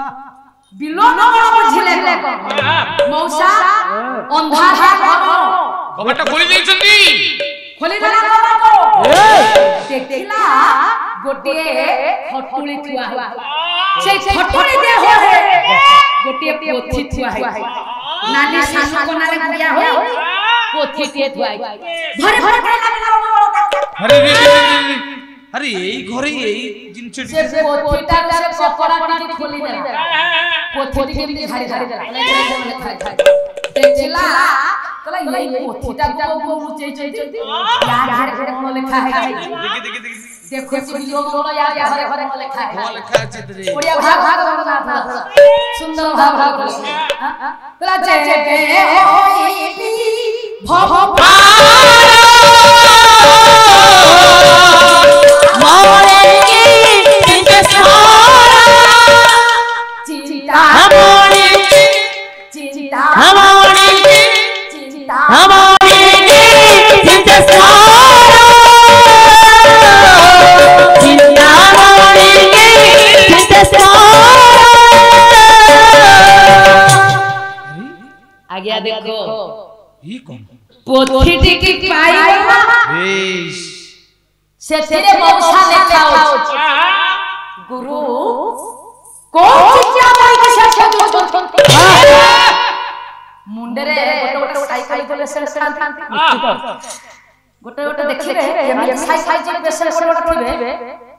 बिलो मंगल बुझिले कोन मौसा अंधारा घर कपट खोली देछंती खोली देला कबाटो देखिला गोटे खटुली थुआ से खटुली दे हो गोटे पोथी थुआ है नानी सासु कोनारे गुड़िया हो पोथी के थुआ धरे धरे अरे अरे यही घरे यही जिनछ से पोथीटा से कपड़ा टी खोली देला पोथी के भी झाड़ी झाड़ी देला देखिला कला यही पोथीटा को मुचे चई यार घरे कोन लिखा है देखी देखो बिलो मंगल यार घरे घरे कोन लिखा है वो लिखा अछि रे बढ़िया भाग भाग सुंदर भाग भाग कला जय होई भव ये कौन पोथीटी की पाइला बेश सेथिरे मौसा देखाउछ गुरु को चित्या माई के साथ जोछंती मुंडरे गोटे गोटे साइकिल को लेसन खांती गोटे गोटे देखिबे एमि साइकिल जे बेसन गोटे गोटे थिबे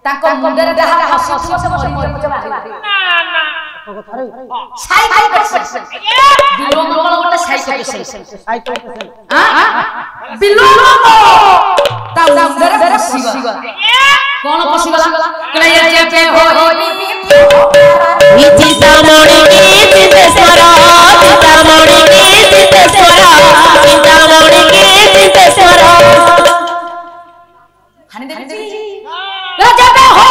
ताको मुंडरे देहा हसी हसी मरि मरि मारी ना साइकिल बेसन बिलो मंगल गोटे साइकिल बेसन बिलो ता मुंडरे पसिबा कोन पसिगला कलैया जे होई चिंतामणि की चिंतेश्वर चिंतामणि की चिंतेश्वर चिंतामणि की चिंतेश्वर हने देवी राजा पे हो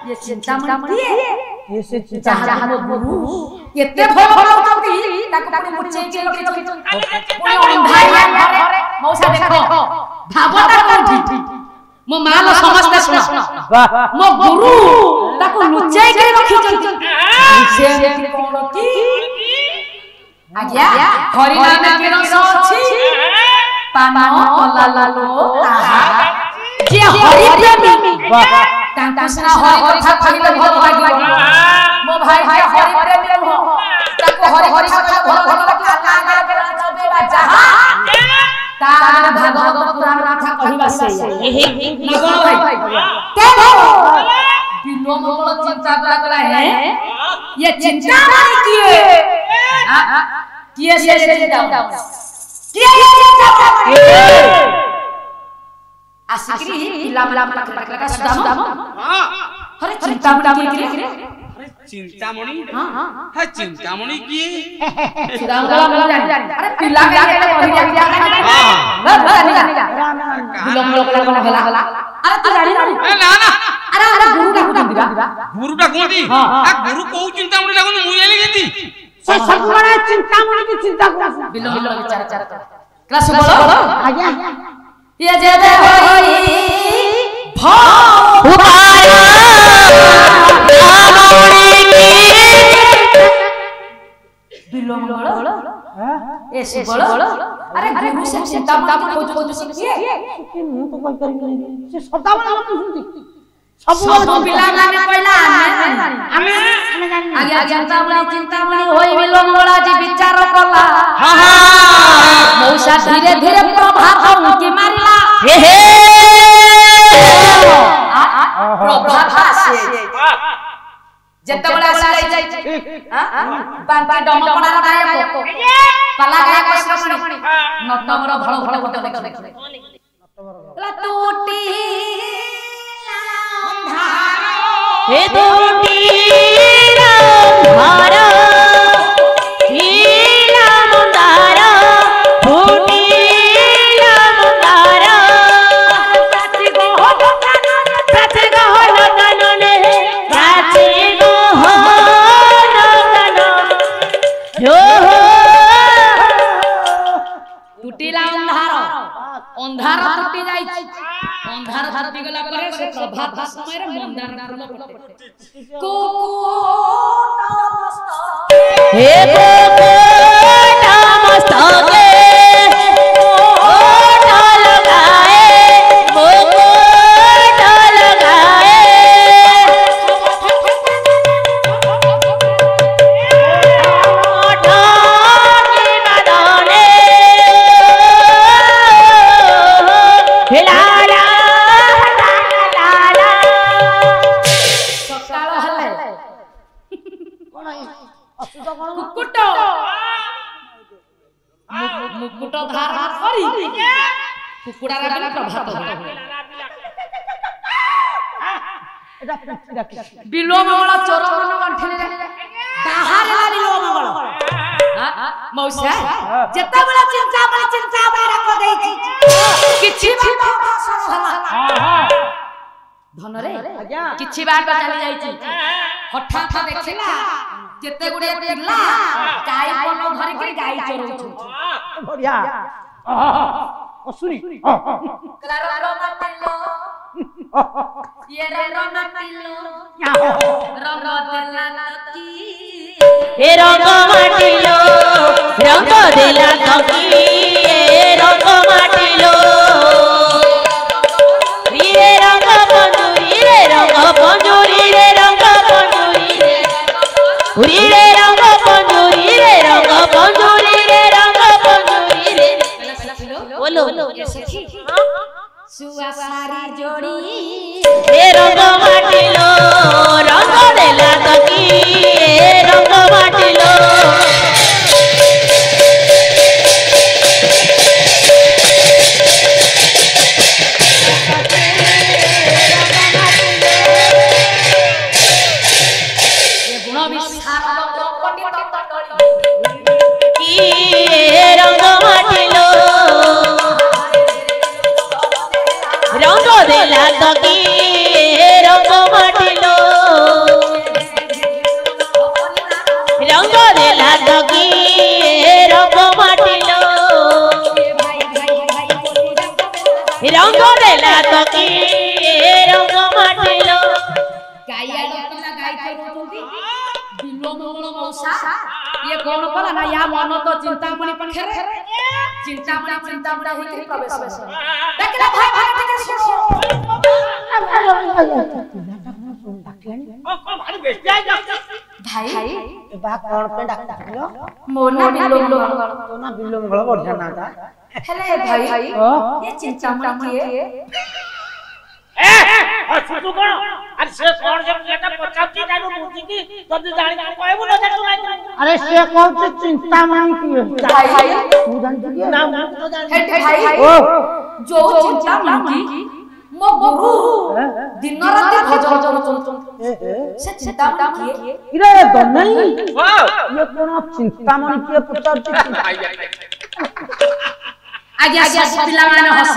ये चिंतामणि ये से चिंता जहां गुरु एते भय होउती ताको पुनी मुचे के लोके पुनी अंधारिया घरे मौसा देखो भावता कोठी मो माल समस्त सुन वाह मो गुरु ताको लुचाई के रखी चंती से कोन की आज्ञा हरि नाम के रस अछि पान कला लालो ताहा जे हरि प्रेमी वाह तांका सना हरि कथा कहिले भल लागिबो मो भाई हरि प्रेमी हो ताको हरि कथा भल लागिबो कि आका आका के राजबे बा जहां तार भागवत पुराण कथा कहिबा से नगण भाई के बिलो मंगल चिंता करा है ये चिंता नहीं किए किए से चिंता किए चिंता आसिकरी पिला पिला का सुदाम अरे चिंतामणि की रे चिंतामणि हां है चिंतामणि की सुदाम का मिल जानी अरे पिला के कहि जा बिलो मंगल कला होला अरे तू जानी ना ना अरे अरे गुरु का दिबा गुरुटा कोंती आ गुरु को चिंतामणि लागो मु एली गेंती से सबने चिंतामणि की चिंता कर बिलो विचार क्लास बोलो आज्ञा ये जे जे होई भाव उबारा बिलो मंगल ए सुबल अरे गुरु से चिंतामणि खोज सिखिए कि मु तो कोई करी से सदाबला मत सुनती सब पिला माने पहिला हमें आगे चिंतामणि होई बिलो मंगल जी विचार कला हां हां मौसा धीरे धीरे प्रभाव उनके मारला हे हे प्रभाव से जत्ते बड़ा से जाई बांती डमकड़ा नायक पला गायक श्रवणी नटमर भळ भळ गोटे देख टूटी हे टूटी अंधार हीला मंदार टूटी मंदार प्राची गो नगनने प्राची गो नगन हो टूटीला अंधार टूटी जाई अंधार टूटी गला परे से प्रभात समय रे मंदार फूल फटे हे गोटा मस्तके गोटा लगाए गोटा लगाए ठाकी बदने हिलाला लाला सकाळ हले कुकुट मुकुट धार हाथ करी कुकुड़ा रा प्रभात बिलो मंगल चरण कंठले बाहर बिलो मंगल मौसा जत्ता बड़ा चिंता बड़ा रख देई किछि बात होला धन रे किछि बात चली जाई हठात देखिला केते गुडे पिल्ला गाय कोन धरि के गाय चरौछु बढ़िया असुरी क्लारो मटिलो ये रो मटिलो रंग देला नकी हे रंग माटिलो रंग देला तकिए रंग माटिलो रे रंग पंजुरी रे रंग पंजुरी रे रंग पंजुरी रे रंग पंजुरी रे रंग पंजुरी रे रंग पंजुरी रे बोलो सुवासारी जोड़ी रे रंग माटिलो रंग देला तकिए रंग माटिलो रंग माटिलो रंग देला तकिए रंग माटिलो रंग देला तकिए रंग माटिलो रंग देला तकिए रंग माटिलो गाइया लोकना गाई थे रोटी बिलो मंगल मौसा ये कौन कला ना या मन तो चिंतामणि पखेरे चिंतामणि होई प्रवेश देखला भाई भाई के सुनो भारी बेस्ती आई जा भाई बा कौन पे डाक्टर मोना बिलो मंगल तो ना बिल्लो मंगल बढ़िया ना था हेले भाई ये चिंतामणि के छुटू कौन अरे से कौन जब जेटा पचाती जानो बुझी की जल्दी जानी कहबो न देखो अरे से कौन से चिंता मान की भाई तू जानती है ना मैं तो जान हेटे भाई ओ जो चिंतामणि की मो गुरु दिन रात भजन करूछन से चिंतामणि की इरे दनई वाह ये कौन चिंता मान की पुछाती आगे आगे पिला माने हस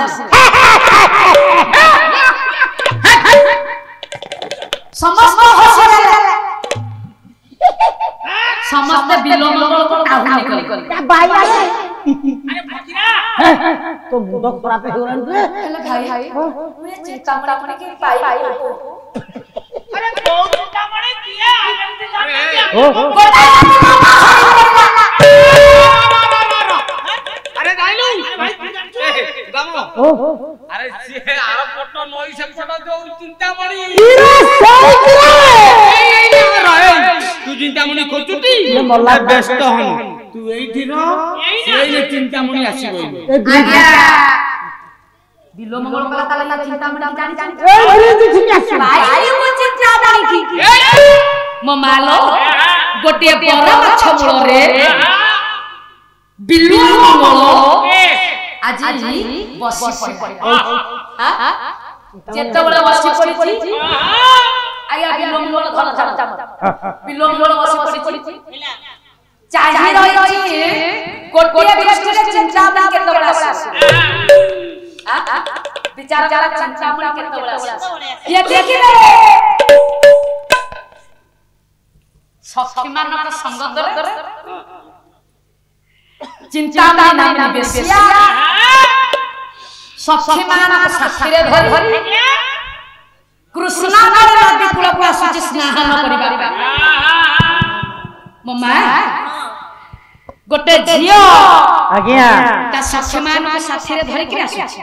समस्त हसले समस्त बिलो मंगल को टाहु निकल भाई आले अरे फकीरा तो मुंडो खराब हो रहा है हेले भाई मैं चिंतामणि के पाई अरे बहुत चिंता पड़े किया ओ अरे जाइलू भाई दामो ओ अरे से आरो फोटो नई से फोटो जो चिंता पड़ी इरे तू चिंतामणि खोजुटी ये मल्ला व्यस्त हन तू एठी न सेई चिंतामणि आसी गई आगे बिलो मंगल कला ताले ना चिंतामणि जानी ए अरे देखि आसी भाई वो चिंतामणि की मो मालो गोटे बड़ माछ मूल रे बिलो मंगल आज बसी पड़ी हां जेते बडे बसी पड़ी आया बिलो मंगल धन धन बिलो मंगल बसी पड़ी चाहि रही कोटिया दृष्टि रे चिंतामणि केते बडा हां विचार चिंतामणि केते बडा ये देखि रे सखी मानक संग करे चिंतामणि नामनी बेसिया सखी मानक साथी रे धरि कृष्णा नदी कूल को आसुची स्नान करिबा मम्मा गोटे झियो आज्ञा ता सखी मानक साथी रे धरि कि आसुची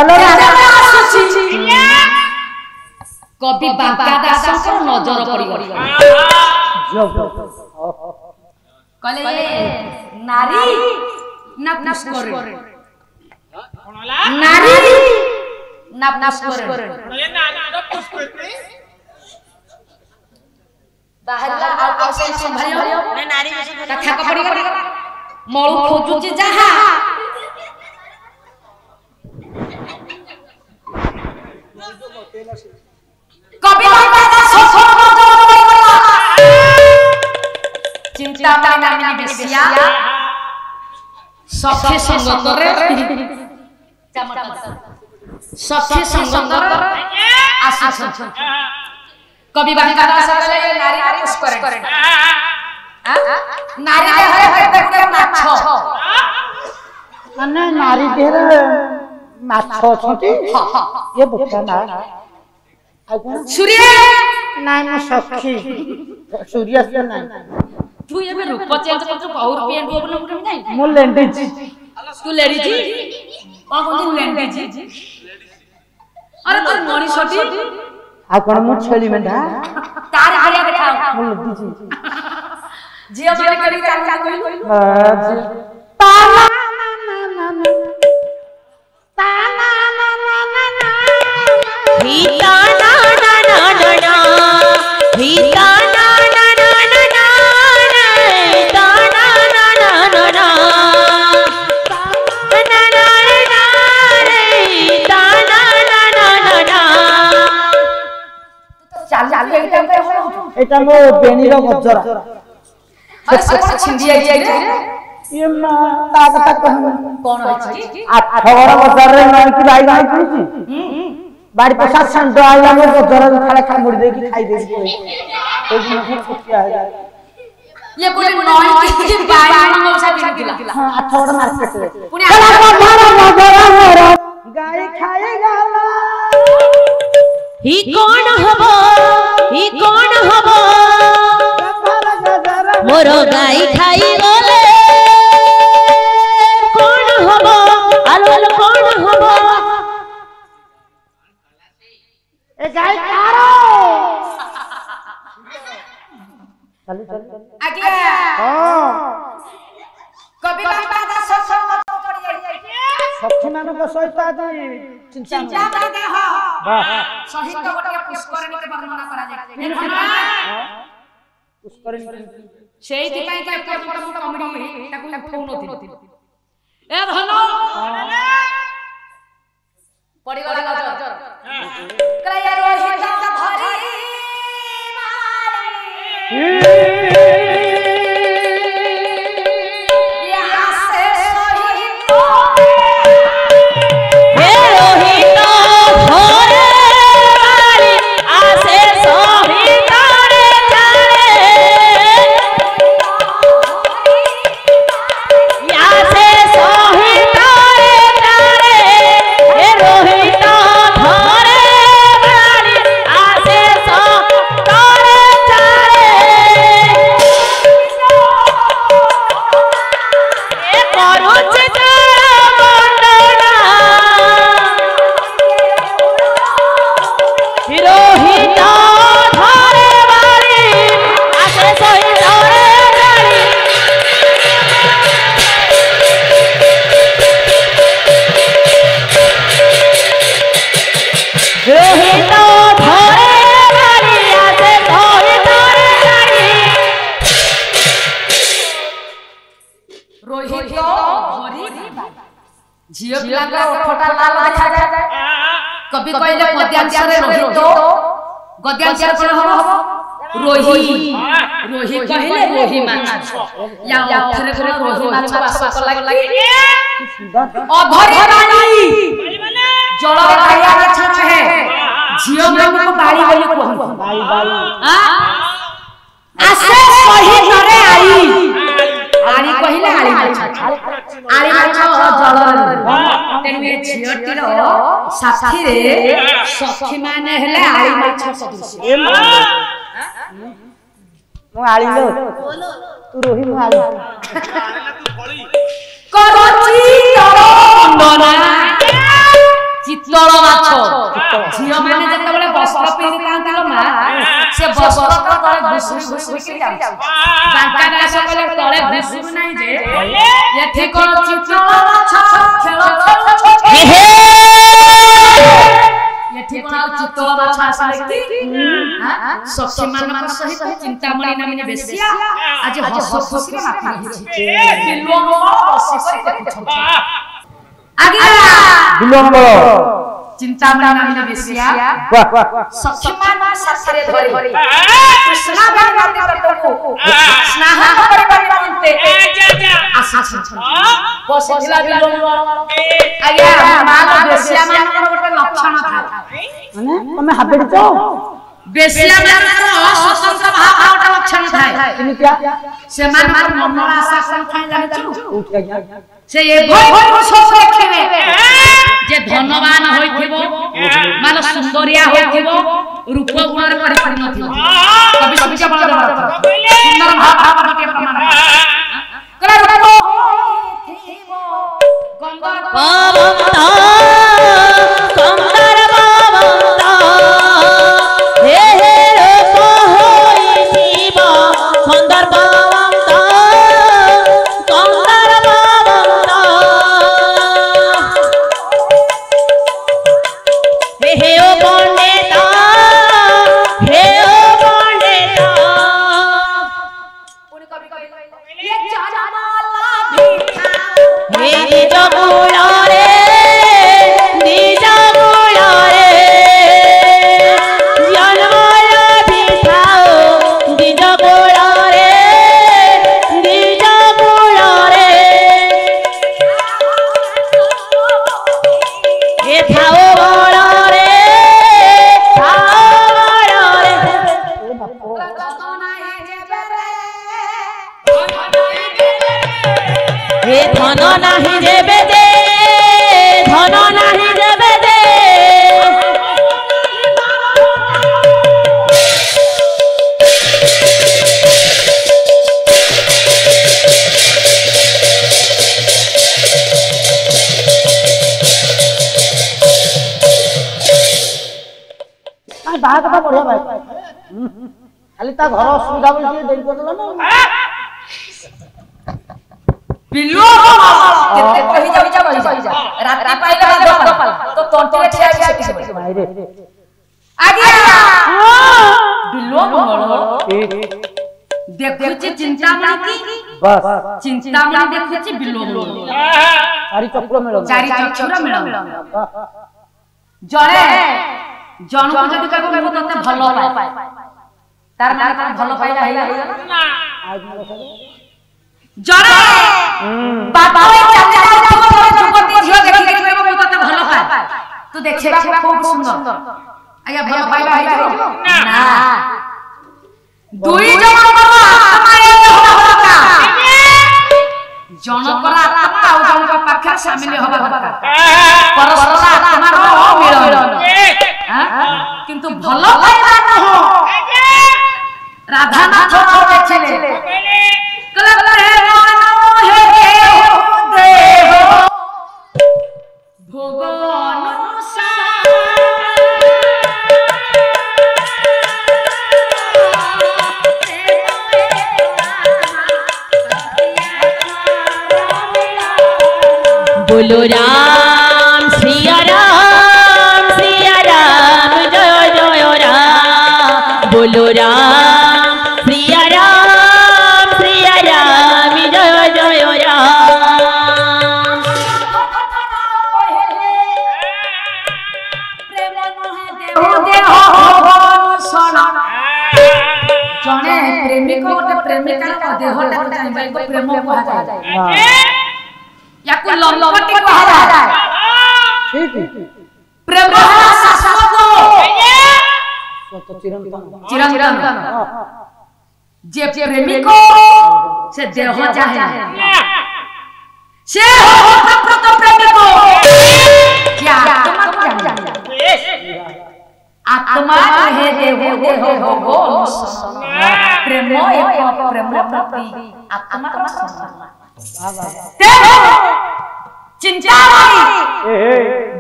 अलरा आसुची कवि बांका दास नजर पड़ी गई कहले नारी ना पुष्कर नारी ना पुष्कर ये नानी पुष्पति बाहर आउसे संभालियो ना नारी कथा का पड़ी गई मळु खोजुची जहा कवि बांका दास नजर पड़ी गला चिंतामणि नामनी बेसिया सखी संग करे सखी संग करे आसु कवि बांका दास कहले नारी पुष्कर नारी है देखते माछ माने नारी देर माछ छथि ये बुझा ना सूर्य नाइ म सखी सूर्य से नाइ तू ये भी रूप चेंज कर तू बहुत पेन को बोल मुके नहीं मो लेंडिज तू लेडी जी कौन लेडी जी अरे तो मनी छोटी आ कोन मु छेली मेंढा तार भरिया देखाओ मो लेंडिज जिया माने करी चाल कोई ताना ना ना ना ना ताना ना ना ना ना हिता ना ना ना ना ना हिता ना ना ना ना ना हिता ना ना ना ना ना ना ना ना हिता ना ना ना ना ना चाल चाल एटा मो बेनी रो गजरा अरे सब छिंदी आई रे ये मां ता कथा कहन कौन है जी 8 बड़ बाजार रे नई की बाई गाय पुची बाड़ी प्रसाद संत आइला मो गजरा खाले खा मुड़ी दे की खाई दे कोई दिन फिर छुट्टिया है ये कोई नई की बाई मौसा दिला हां 8 बड़ मार्केट रे पुणे गाय खाएगा ना ही कौन हबो मोर गाई खाई गले कौन हबो आलो कौन हबो ए गाय कारो चल आगे हां कभी बाबा दा ससुर मत पड़ी जाई सखी मानक सहित आज चिंता दे हो वाह सही तो गोटे पुष्करणी के वर्णना करा जाय पुष्करणी ସେଇଥି ପାଇଁ ତ ଏପଟ ମୁଁ କମେଡି ତାକୁ ଉଠଉନଥିଲି ଏ ଧନ ପଡ଼ିଗଲା ଗଜର କ୍ରୟ ରୋହିତ ଧରି यासे सहित हे रोहित धरे वाली आसे सहित रे जाने यासे सहित रे जाने हे रोहित धरे वाली आसे सहित रे जाने ए करूच रोहित धरे वाली आसे सहित रे जानी रोहित धरे वाली आसे सहित रे जानी रोहित धरी झियो पिलाका ओठटा लाल देखा जाय कभी कहले पद्यांश रे रोहित गद्यांश कोन हबो रोही रोही कहले रोही माछ या ओठरे करे रोही माछ वास लागे अधरी रानी जल खाया माछ है झियो मन को बाड़ी बोली कहू बाई बाई आसे सही नरे आई आड़ी कहले आड़ी माछ जल तेनु ए झियोटीर साथी रे सखी माने हेले आड़ी माछ सदृश मु आली लो तू रोही मु आली करची तोरना चित्तल माछ झियो माने जेतेबेले वस्त्र पिरि कांतिलो मा से वस्त्र तळे घुसुरी घुसुरी के जाउछ बांका दास कहले तळे घुसुरी नाही जे एठी कोन चित्तल माछ खेल खेल एठी कोन चित्तल माछ आसले हां सखी मानक सहित चिंतामणि नामिनी बेसिया आज हस खुशी रे माथि हिछि बिल्लो बसी करी देखुछ आगे विलंब चिंतामणि नामिनी बेसिया वाह वाह सखी मानक साथरे धरि कृष्णा भगवान तत्वको स्नेह करि पारिबन्ते आशा छन बसिला बिल्लो आगे मान बेसिया मानक गोटे लक्षण था माने तमे हाबेडी छ बेसिया मानक स्वतंत्र भाव गोटे लक्षण थाए किनि क्या से मानक मनर आशा कोन थाए जानिछु उठ गया से एभो सब देखिबे जे धनवान होइथिबो मान सुंदरिया होइथिबो रूप गुण रे परि नथिबो कवि सुविचा बळ सुंदर भाव भाव गोटे बावंता सुंदर बावंता हे रूप होइथिबा सुंदर बावंता सुंदर बावंता हे ओ पंडिता हे ओ पंडिता ये जनमाला भिखा हे निज गुणा रे निज गुणा रे जनमाला भिखाओ निज गुणा रे निज गुणा रे हे थाओ बड़ा रे थाओ बड़ा रे हे धन नाही देबे दे धन नाही देबे दे ନାଇଁ ବାହା କଥା ବଢିଆ ଭାଇ ଖାଲି ତା ଘର ଅସୁବିଧା ବୋଲି ଟିକେ ଦେଇ କରିଦେଲା ନା बिल्लो केते कहि जा राती पाइला गोपाल तो तंटे ठिया से भाई रे आगे बिल्लो मंगल देखुची चिंतामणि की बस चिंतामणि देखुची बिल्लो मंगल चारि चक्र मिल चारि चक्र मिल जणे जणको जदि कहबो मु तते भलो पाए तार माने भलो पाइला हैला ना जणे बाबा चाचा जुगती झियो देखि देखि कहबो मु तते भलो पाए तू देखिबा खूब सुंदर आया भलो पाइला हैला ना दुई जण बाबा आत्मा होला का जनकर आत्मा आ जनक पाखे शामिल होबा दरकार परस्पर आत्मार मिलन किंतु भलो पाइला न हो राधानाथ देखिले कले मानो हे देव भगवान बोलो राम सिया राम जय जय राम बोलो राम सिया राम जय जय राम जने प्रेमिक गोटे प्रेमिका देहटा चाहिए प्रेम कहा जाए याकू लंपटी कहा जाए ठीक प्रेम शाश्वत तो चिरंतन चिरंतन जे प्रेमिक से देह चाहे से प्रत प्रेमिक क्या आत्मा आत्मा हे देह हो प्रेम एक प्रेम प्रति आत्मा का चिंता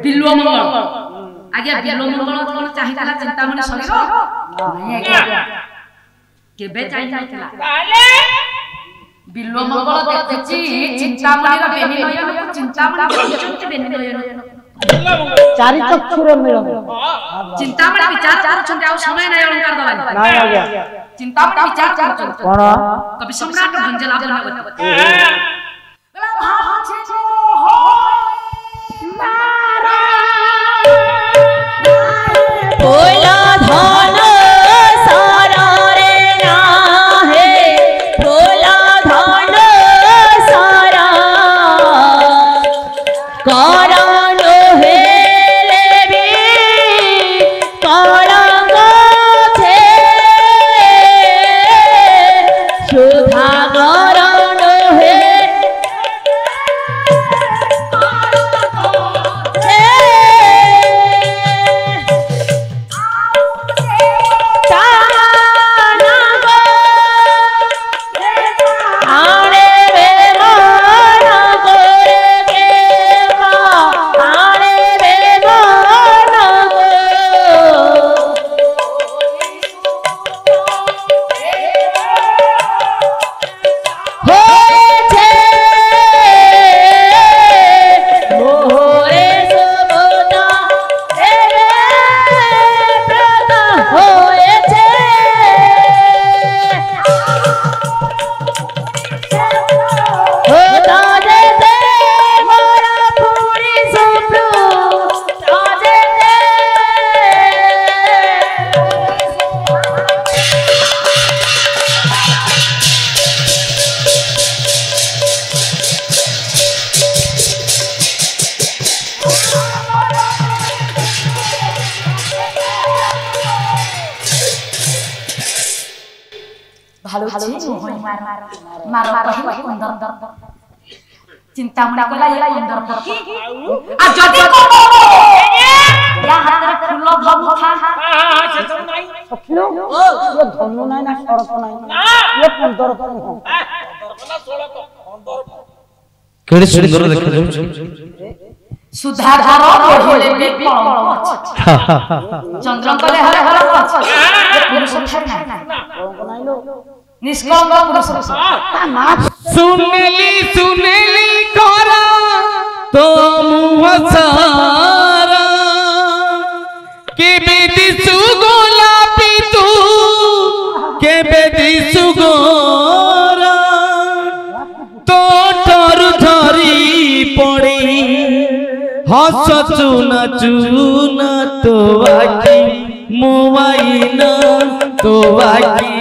बिल्लो मंगल आगे बिल्लो मंगल कोन चाहिला चिंतामणि शरीर नहीं आगे केबे चाहिला बिल्लो मंगल देखछि चिंतामणि रो बेनी नयन को चिंतामणि देखछि बेनी नयन चारि चक्षुर मिल चिंतामणि विचार करूछन्ते आ समय नहीं अलंकार दवा नहीं आ गया चिंतामणि विचार करूछन्ते कोन कवि सम्राट भंजला बना बोला धन सारा रे ना है बोला धन सारा कारण हेले भी कलंक छे सुधा करण हे मोहन मार कहि कुंदर चिंता मना कला ये कुंदर पकी आ जदी को या हाथ रे फूल धनु था हां से सब नहीं सखियो ये धनु नाही ना शरत नाही ये कुंदर तो नहीं कला 16 तो 15 केड़े सुंदर देख जाऊ सुधाधर पहिले बेकलंक चंद्र कले हरे हरे ये पुरुष छर नाही निष्कलंक पुरुष सुनेली करा तो मुँह सारा के बेदी सुगोलापी तू के बेदी सुगोरा तो टरू धरी पड़ी हस चुना चुना तो आखी मोबाइना तो आखी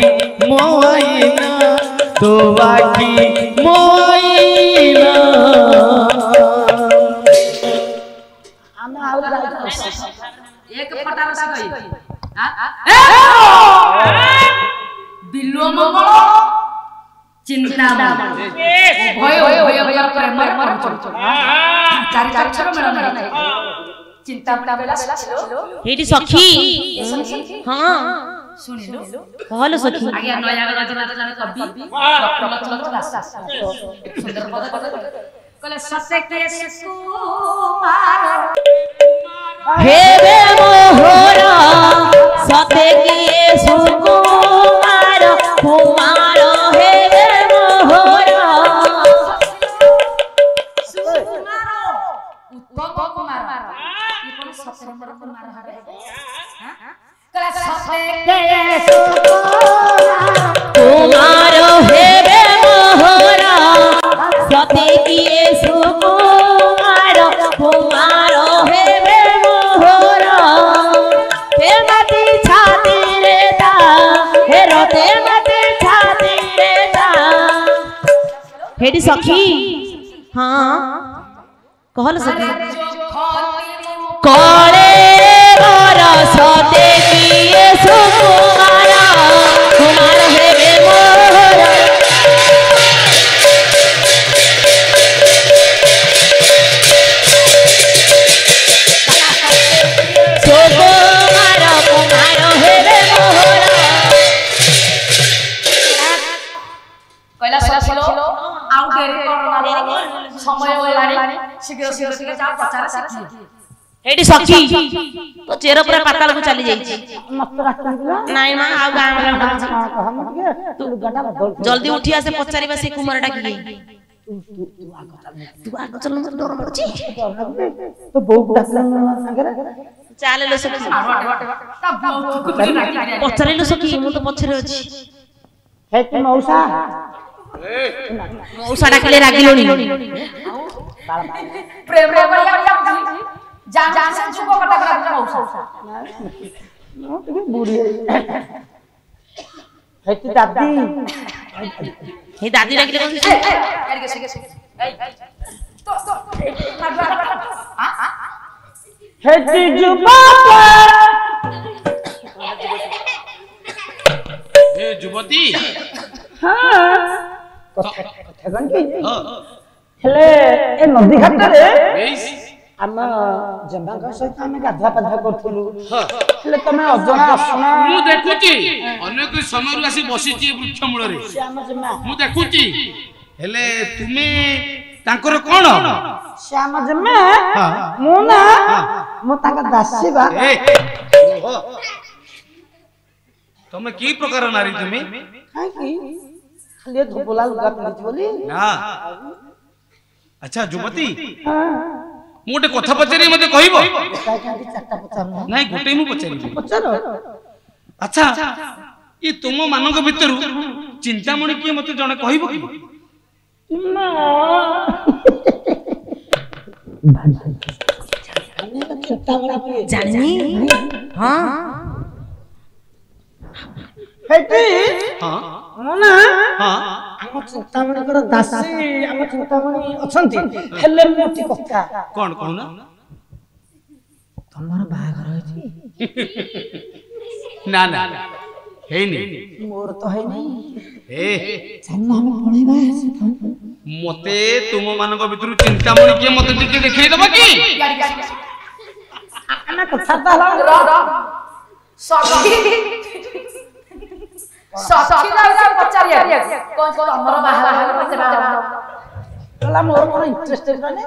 मोबाइना तो आखी मोबाइना हम आउ जाई एक फटार से गई बिल्लो मंगल चिंता भय भय भय प्रेम पर चार चार छर मेरा नहीं चिंता मना बेला लो हेटी सखी हां सुनिलो कहलो सखी आगे नया रचना जने कवि प्रफुल्ल चंद्र दास सुंदर पद कले सत्य के सुकुमार हे रे मोहरा सते किए सुकुमार कुमार हे रे मोहरा सुकुमार उत्तम कुमार ये कोन सत्य नंबर कुमार हरे कले सत्य के सुकुमार कुमार हे रे मोहरा सते किए सुकुमार कुमार हे रे मोहरा हे मती छाती रे ता हे रोते मती छाती रे ता हेडी सखी हां कहल सखी कले बरस देखिए सुकुमारा कुमार हे रे मोहरा सुकुमार कुमार हे रे मोहरा कइला सखिलो आउ डेरी करना समय होलानी शीघ्र शीघ्र शीघ्र जा पचार सखी हेडी सखी तो चेहरा पूरा पाताल को चली जाई मस्त रास्ता नाई मां आउ गां वाला हम के तू गटा बदल जल्दी उठिया से पचारिबा से कुमारटा की तू आगो चल मत डर मरची तो बहुत डाकलन संगे चाले लो सखी ता बहुत कुछ नहीं पचारे लो सखी मु तो पछरे अछि हे तू मौसा मौसा डाकले रागिलोनी प्रेम रे बढ़िया जान से चुको कटा कटा मौसा नो तो बूढ़ी है तू दादी हे दादी डाकले कोन तो हे जीजू बाबा ए जुवती हां कथगन की हेले ए नदी घाट रे बेस हम जंबांग सहित हम गाधा पाधा करथुलु हेले तमे अजना आसना मु देखुची अनेक समय आसी बसिची वृक्ष मूल रे श्याम जमा मु देखुची हेले तुमे तांकर कोन श्याम जमा मु ना मु ताका दासी बा ए तमे की प्रकार नारी तुमे काई की खाली धोबला लुगा पिंदी बोली ना अच्छा जुवती मु गोटे कथा पचारि मते कहइबो काई काई चारटा पचार नाही गोटे मु पचारिबी पचार अच्छा ये तुम मानक भितर चिंतामणि किए मते जने कहइबो की ना जानी हां हेटी हां मोना हां हम चिंतामणि कर दासी हम चिंतामणि अछंती हेले मोटी कथा कोन कहूना तमर बाहागर होई ना ना ହେଇନି मोर तो है नहीं ए चलना हम पड़ेगा मते तुम मानक भितरु चिंतामणि के मते टिके देखै दबा की ना कथा ताला सखी सखी दादा पचारिया कोन हमर बाहा पचरा तला मोर कोन इंटरेस्टेड माने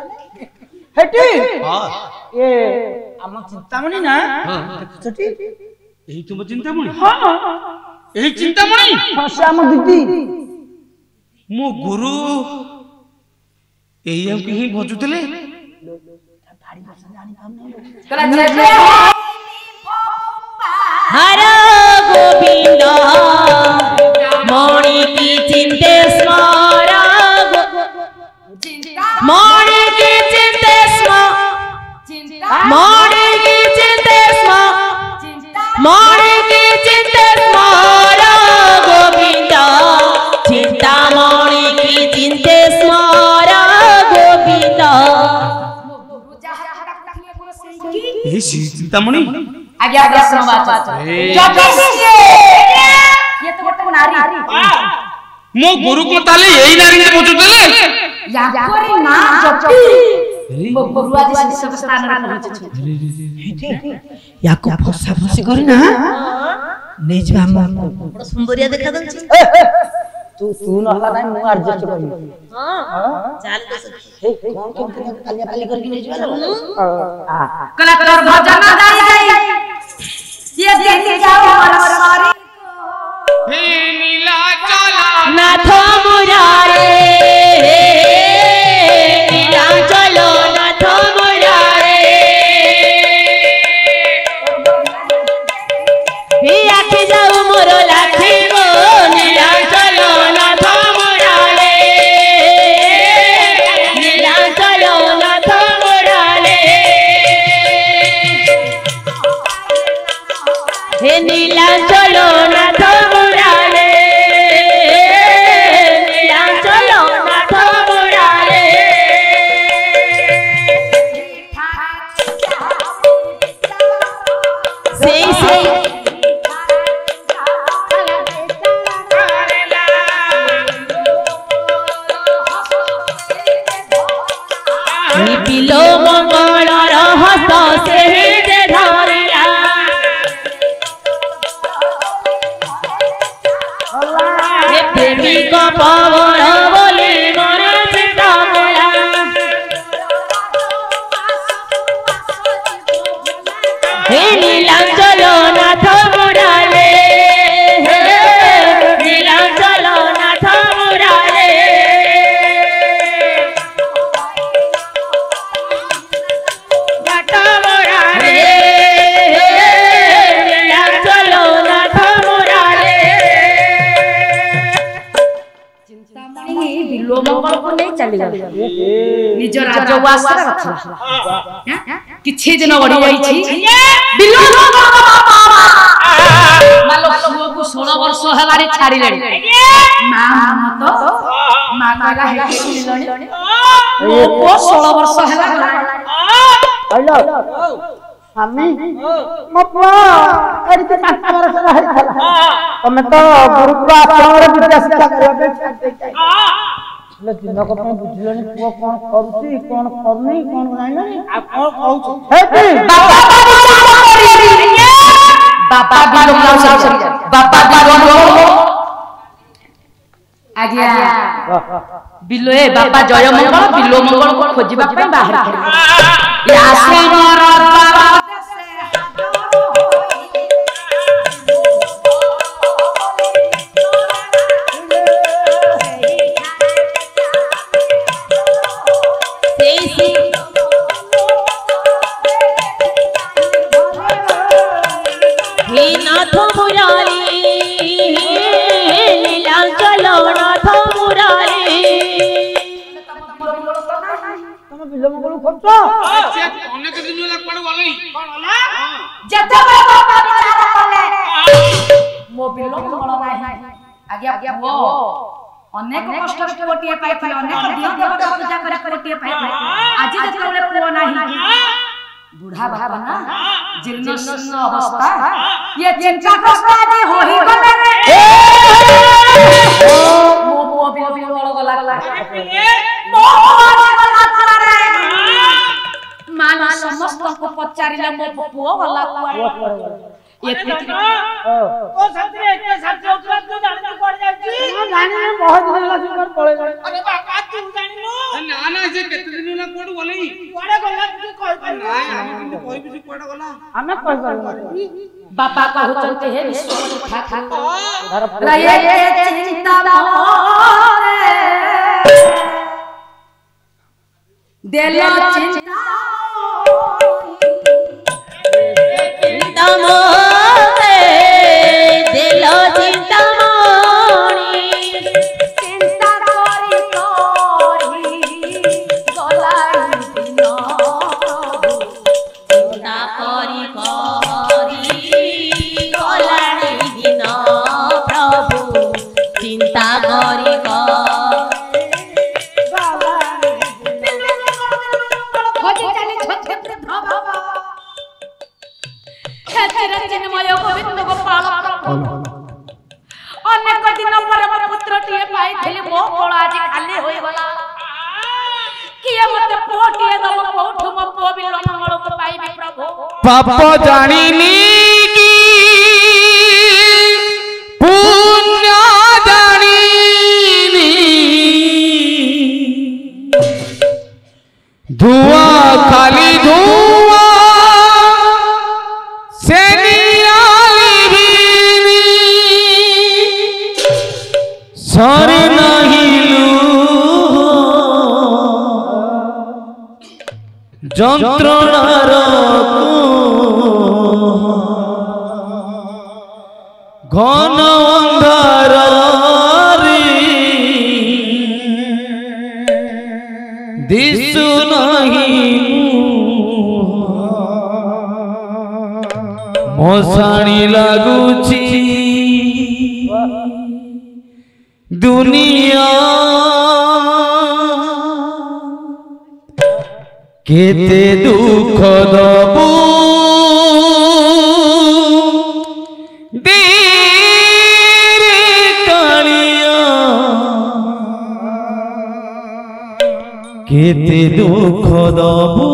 हेटी हां ये हम चिंतामणि ना देखछटी एही तुम चिंतामणि हां एही चिंतामणि हां श्याम दीदी मो गुरु एही हम कहीं भजुतले कला जे हर गोविंद मणि की चिंते स्मर मणि की चिंते स्मर मणि की चिंते स्मर मणि की चिंते स्मर गोविंद चिंतामणि की चिंते स्मर गोविंद एही चिंतामणि आगे आगे सुनो बात ये तो गोटे नारी मो गुरु को ताले एही नारी के भजुतले या कोरी ना जपी मो गुरु आज शिष्य के स्थान रे पहुंचे याको फसा फसी करी ना नै जबा हम बड़ सुंदरिया देखा दउची तू नहला नाही मु एडजस्ट करी हां चाल दे हे कोन कोन कालिया पाली करके नै जबा कला कर भजन गाई ये देख जाओ हमारा सारी हे नीला चला नाथ मुरारे नीला चलो नाथ मुरारे हे आखि जाऊ मोर लाखी गो नीला चलो नाथ मुरारे नीला चलो नाथ मुरारे हे नीला चलो नाथ मुरारे नीला चलो नाथ मुरारे से पिलो मंगल रहस से दे धरिया हे प्रेमी को पवन बोले मन चिता गया हे नीलांचल नाथ मुरारे नीलांचल नाथ मुरारे नाथ मुरारे नीलांचल नाथ मुरारे चिंतामणि बिलो मंगल को नहीं चली गई निज राजवास रे रखला किछि दिन बढ़ी जाई छी बिलो मंगल मालो सुओ को 16 वर्ष हेलारी छाड़ी लेनी नाम तो मागाला हे सुनिलनी मो को 16 वर्ष हेला हेलो हामी मो पुआ एडी ते 5 वर्ष रहि थला तमे तो गुरुकुल आश्रम रे विद्या शिक्षा करबा पे छाड़ दे ले दिन को पे बुझलनी पुआ कोन करूची कोन करनी कोन नाइना आ कोन कहू हेती बाबा बिलो बाबा बिलो आज्ञा बिलो ए बाबा जय मंगल बिलो मंगल को खोजिबा पे बाहर करे या आश्रम नाथ मुरारी नीलांचल नाथ मुरारी तमे बिलो मंगल खोज से अनेक दिन ला पड़ गलई कोन होला जते बाबा विचार कले मो बिलो मंगल नाही आज्ञा वो अनेक कष्ट रे कोटिए पाइथि अनेक दिया देवता पूजा करे कोटिए पाइथि आज जते पुओ नाही बुढ़ा बाबा ना जीर्ण शीर्ण अवस्था ये चिंता कष्ट आदि हो ही गले रे मो पुओ बिल गला मो गला रे मान समस्त को पचारिला मो पुओ गला एते ओ छात्री एके छात्री उतरा तू जानि पड़ जाची ना जानि ने बहुत दिन ला सुकर पळे गए अरे बाबा तू जानिनु ना ना से केते दिन ला कोड गले कोडे गला तू कह ना हम किंतु कोई भी कोड गला हमें कह कर बापा कहउचते हे विश्व खा खा घर रहे चिंता मोरे देलो चिंता चिंता मोरे दिलो चिंता मोरी चिंता करी गलाई दिन चिंता करी गलाणी दिन प्रभु चिंता करी खोजे चले छत्र धावा खेचरे चिन्मय गोविंद गोपाल अनेक दिन पर पुत्र टिए पाइथिले मो कोळ आज खाली होई गला किए मते पोटिए दब कोठु मो पो बिल मंगल को पाइबी प्रभु पाप जानिनी की पुण्य जानिनी धुआं खाली धुआं से निराली बीनी सर नहीं लू যন্ত্রণার ঘন অন্ধার দিশু নাহি মশাণী লাগুছি দুনিয়া केते दुख दबू देरे कालिया केते दुख दबू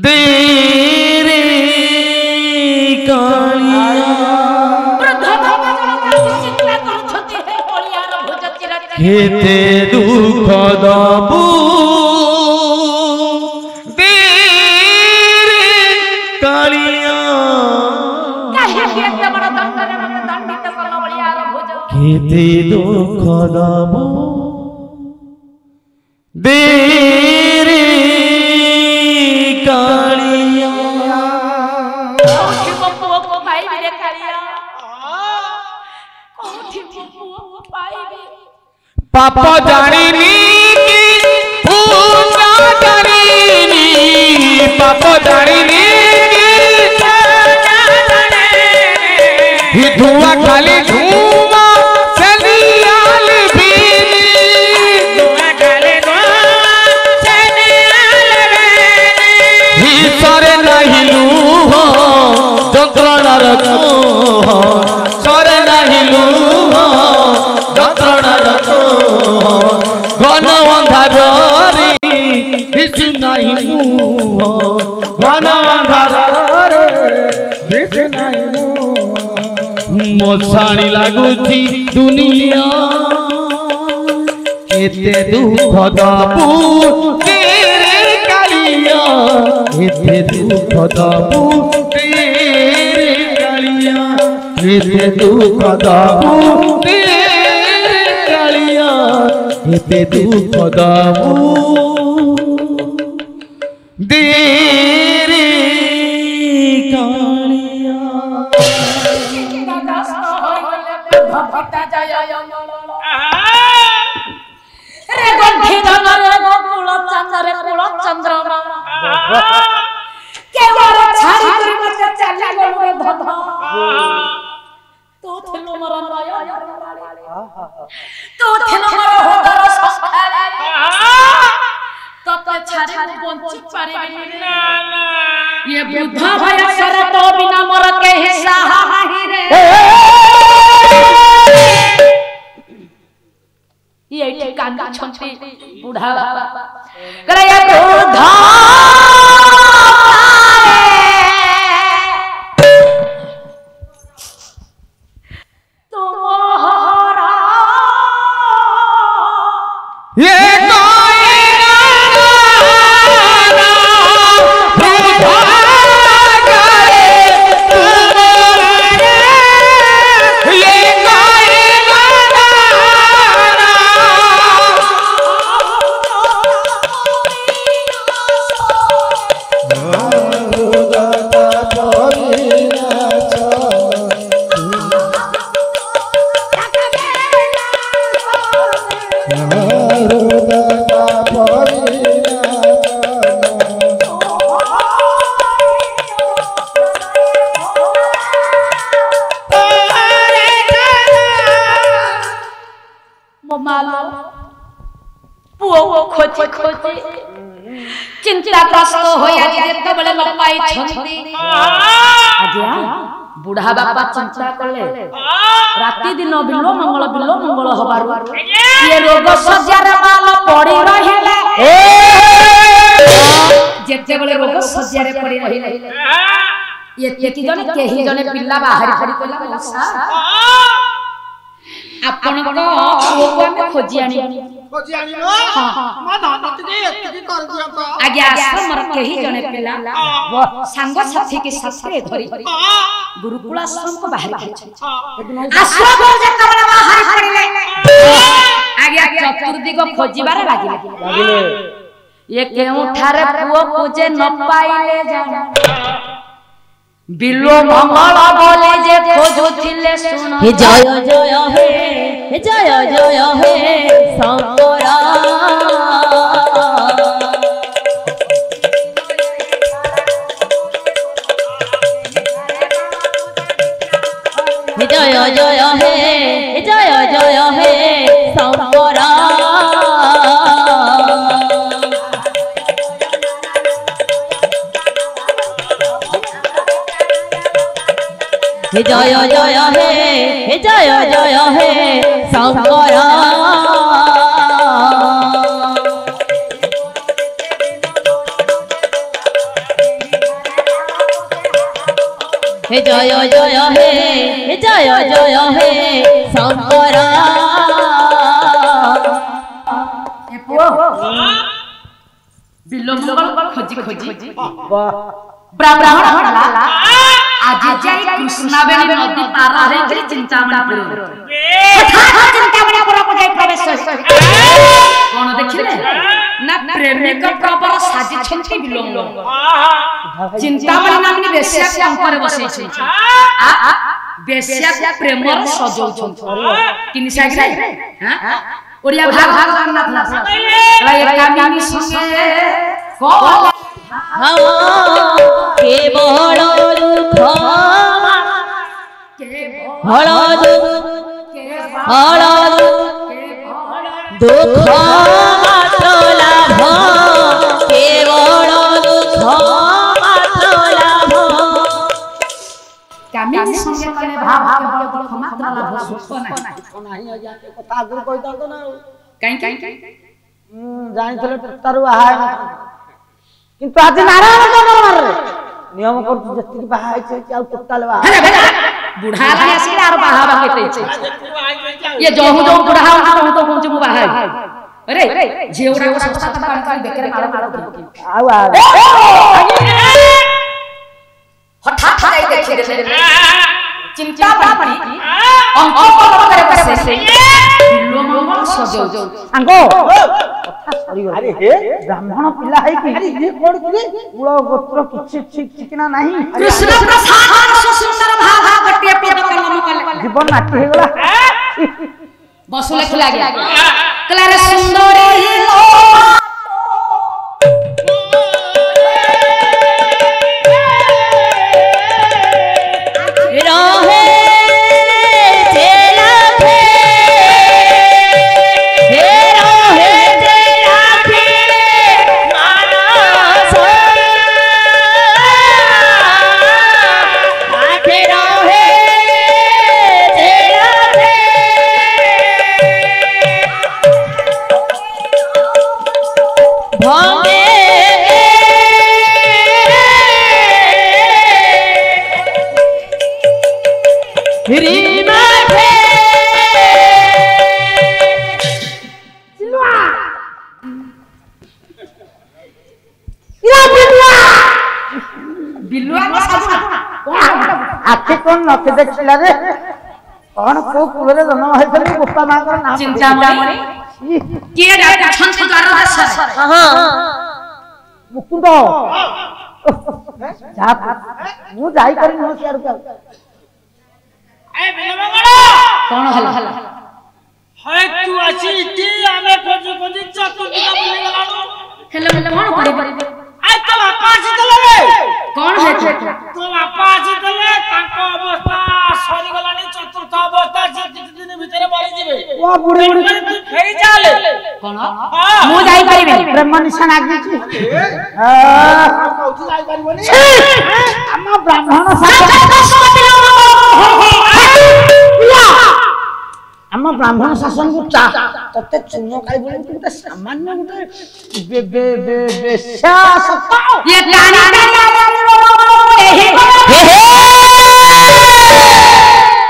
देरे कालिया केते दुख दबू देरे कालिया केते दुख दबू देरे कालिया पाप जानिनी की पूजा जानिनी पाप जानिनी की धुआं खाली धुआं से नियाल बीनी धुआं खाली धुआं से नियाल बीनी सरे नहीं लूह যন্ত্রণার সরে नहीं लूह যন্ত্রণার ঘন অন্ধার কিছু নাই ঘন অন্ধার কিছু নাই মশাণী লাগুছি দুনিয়া এতে দুঃখ দবু তেরে কালিয়া এতে দুঃখ দবু তেরে কালিয়া এতে দুঃখ দবু তেরে কালিয়া এতে দুঃখ দবু দেরে কালিয়া रे गंठी धनरे गोकुल चंद्र कुल चंद्रमा केवल छाड़ी करी मते चली गलो रे धध तो थेलो मर नय तो थेलो मर होदर संखाले तो छाड़ी बंची पारिबेनी ना ना ये बुद्ध भयसर तो बिना मोर के साहा नहीं रे ये कांदा छंती बुढ़ा बाबा करे ये बुद्ध तुम्हारा ये खोजी खोजी चिंताग्रस्त होया जेतबेले न पाई छंती आज्ञा बुढ़ा बापा चिंता कले राति दिन बिलो मंगल हबारु ये रोग सज्जार माल पड़ी रहिले जेतेबेले रोग सज्जार पड़ी रहिले ये केति जने केही जने पिल्ला बाहर पड़ी कला मौसा आपण को पुओ को खोजी आनी आज्ञा आश्रम केही जने पिला सांग साथी के साथे धरी गुरुकुल आश्रम को बाहर आश्रम जे कबला बाहर पड़िले आज्ञा चतुर्दिग खोजिबारे लागिले ये केउ ठारे पुओ खोजे न पाइले जाना बिलो मंगल बोले जे खोजुथिले सुन हे जय जय हे जय जय हे शंकरा हे जय जय हे शंकरा हे जय जय हे शंकरा हे जय जय हे शंकरा बिलो मंगल खोजी खोजी ब्राह्मण हला आज जाई कृष्णावेणी नदी पार रे करी चिंतामणि पुर हठात चिंतामणि पुर को जाई प्रवेश कोन देखिले ना प्रेमिक प्रबर साजी छंती बिलोंग चिंतामणि नामनी बेस्या कंकर बसै छै आ बेस्या प्रेमर सजौ छ किनि सागरे हां ओडिया भाग जगन्नाथ ला ये कामिनी संगे को केवल दुख हळ दुख मात्र लाभ केवल दुख मात्र लाभ कामिनी संगे कले भाव केवल दुख मात्र लाभ सुख नाही आज्ञा के कथा आगु कहता तो ना काई जानिथले तारु आहा किंतु आज नारायण जन्म रे नियम कर जति बाहा छै कि आ टोटल बाहा बुढ़ा ला आसी आर बाहा बाके छै ये जोहु जो बुढ़ा हम तो पहुंचे मु बाहा अरे जेवरा संस्था कान कान बेकरे मारो आउ आ हठात जाई देखि देले चिंता पानी अंक को करे बसे बिलो मंगल सजौ अंको कथा सरी अरे हे ब्राह्मण पिला है कि अरे ये कोड कि गुळ गोत्र किछि ठीक ठिकना नाही कृष्ण प्रसाद सुंदर भाभा गटे पद कलम कल जीवन नाट्य हे गला बसु लेख लागे कला रे सुंदरी लो री माठे बिलुआ का सासू आखे कौन नखे देखिला रे कौन को कुलरे जन्म होइतले गोपा मांकर नाम चिंतामणि किए डाक्टर छंती द्वार देश मुकुंद जा मु जाई करी नो सियार का ए बिलमंगल कौन हला हाय तू आसी इति आमे खोजी खोजी चतुर्दिका बुली गलानो हेलो कौन करे आय तो बापा आसी तले रे कौन है तो बापा आसी तले तांको अवस्था सरी गलानी चतुर्थ अवस्था जे किछि दिन भितरे मरि जिवे ओ बुढ़ी बुढ़ी तू फेरी चाले कौन हां मु जाई परिबे ब्रह्म निशान आगे छी कहू जाई परिबोनी हम ब्राह्मण हम ब्राह्मण शासन को चा तते चुनो खाई बोले तू गोटे सामान्य गोटे बेशा सताओ ये टानी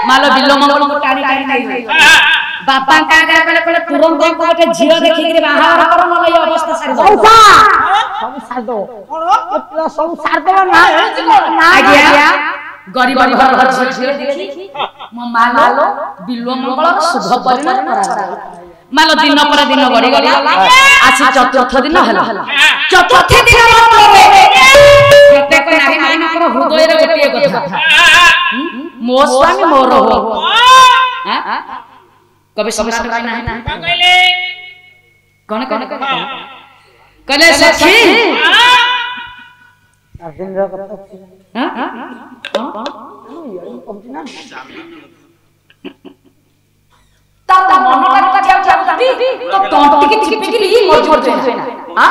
मालो बिल्लो मंगल को टानी नहीं बापा का कहले तुरंत को गोटे झियो देखि के बाहार कर न ये अवस्था सारी दो सब सार दो ये सब सार दो ना आज्ञा गरीब घर झियो देखि मो मालो बिल्लो मंगल शुभ परिणाम करा मालो दिन पर दिन गड़ी गला आसी चतुर्थ दिन हला चतुर्थ दिन प्रत्येक नारी मानकर हृदय रे गोटे कथा मो स्वामी मोर हो कभी सम्राट का नहीं कहले कौन कहले सखी अर्जुन रो कथा तब मन का कथा जाउती तो तंटी की चिपकी मजबूर होय ना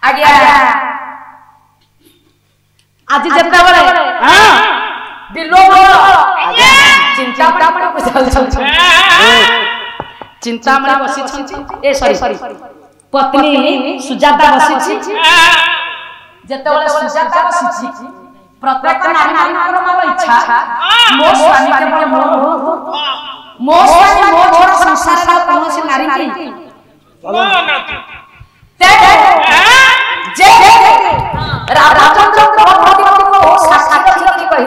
आज्ञा आज जेता बळे बिलो चिंतामणि चिंतामणि बसी ए सॉरी पत्नी सुजाता बसी जेते बळे सुजाता बसी प्रत्येक नारी मानकर मोर इच्छा मो स्वामी केवल मो स्वामी मो छोड़ संसार का कौन सी नारी की जे रामचंद्र द्रौपदी को साक्षात की कहि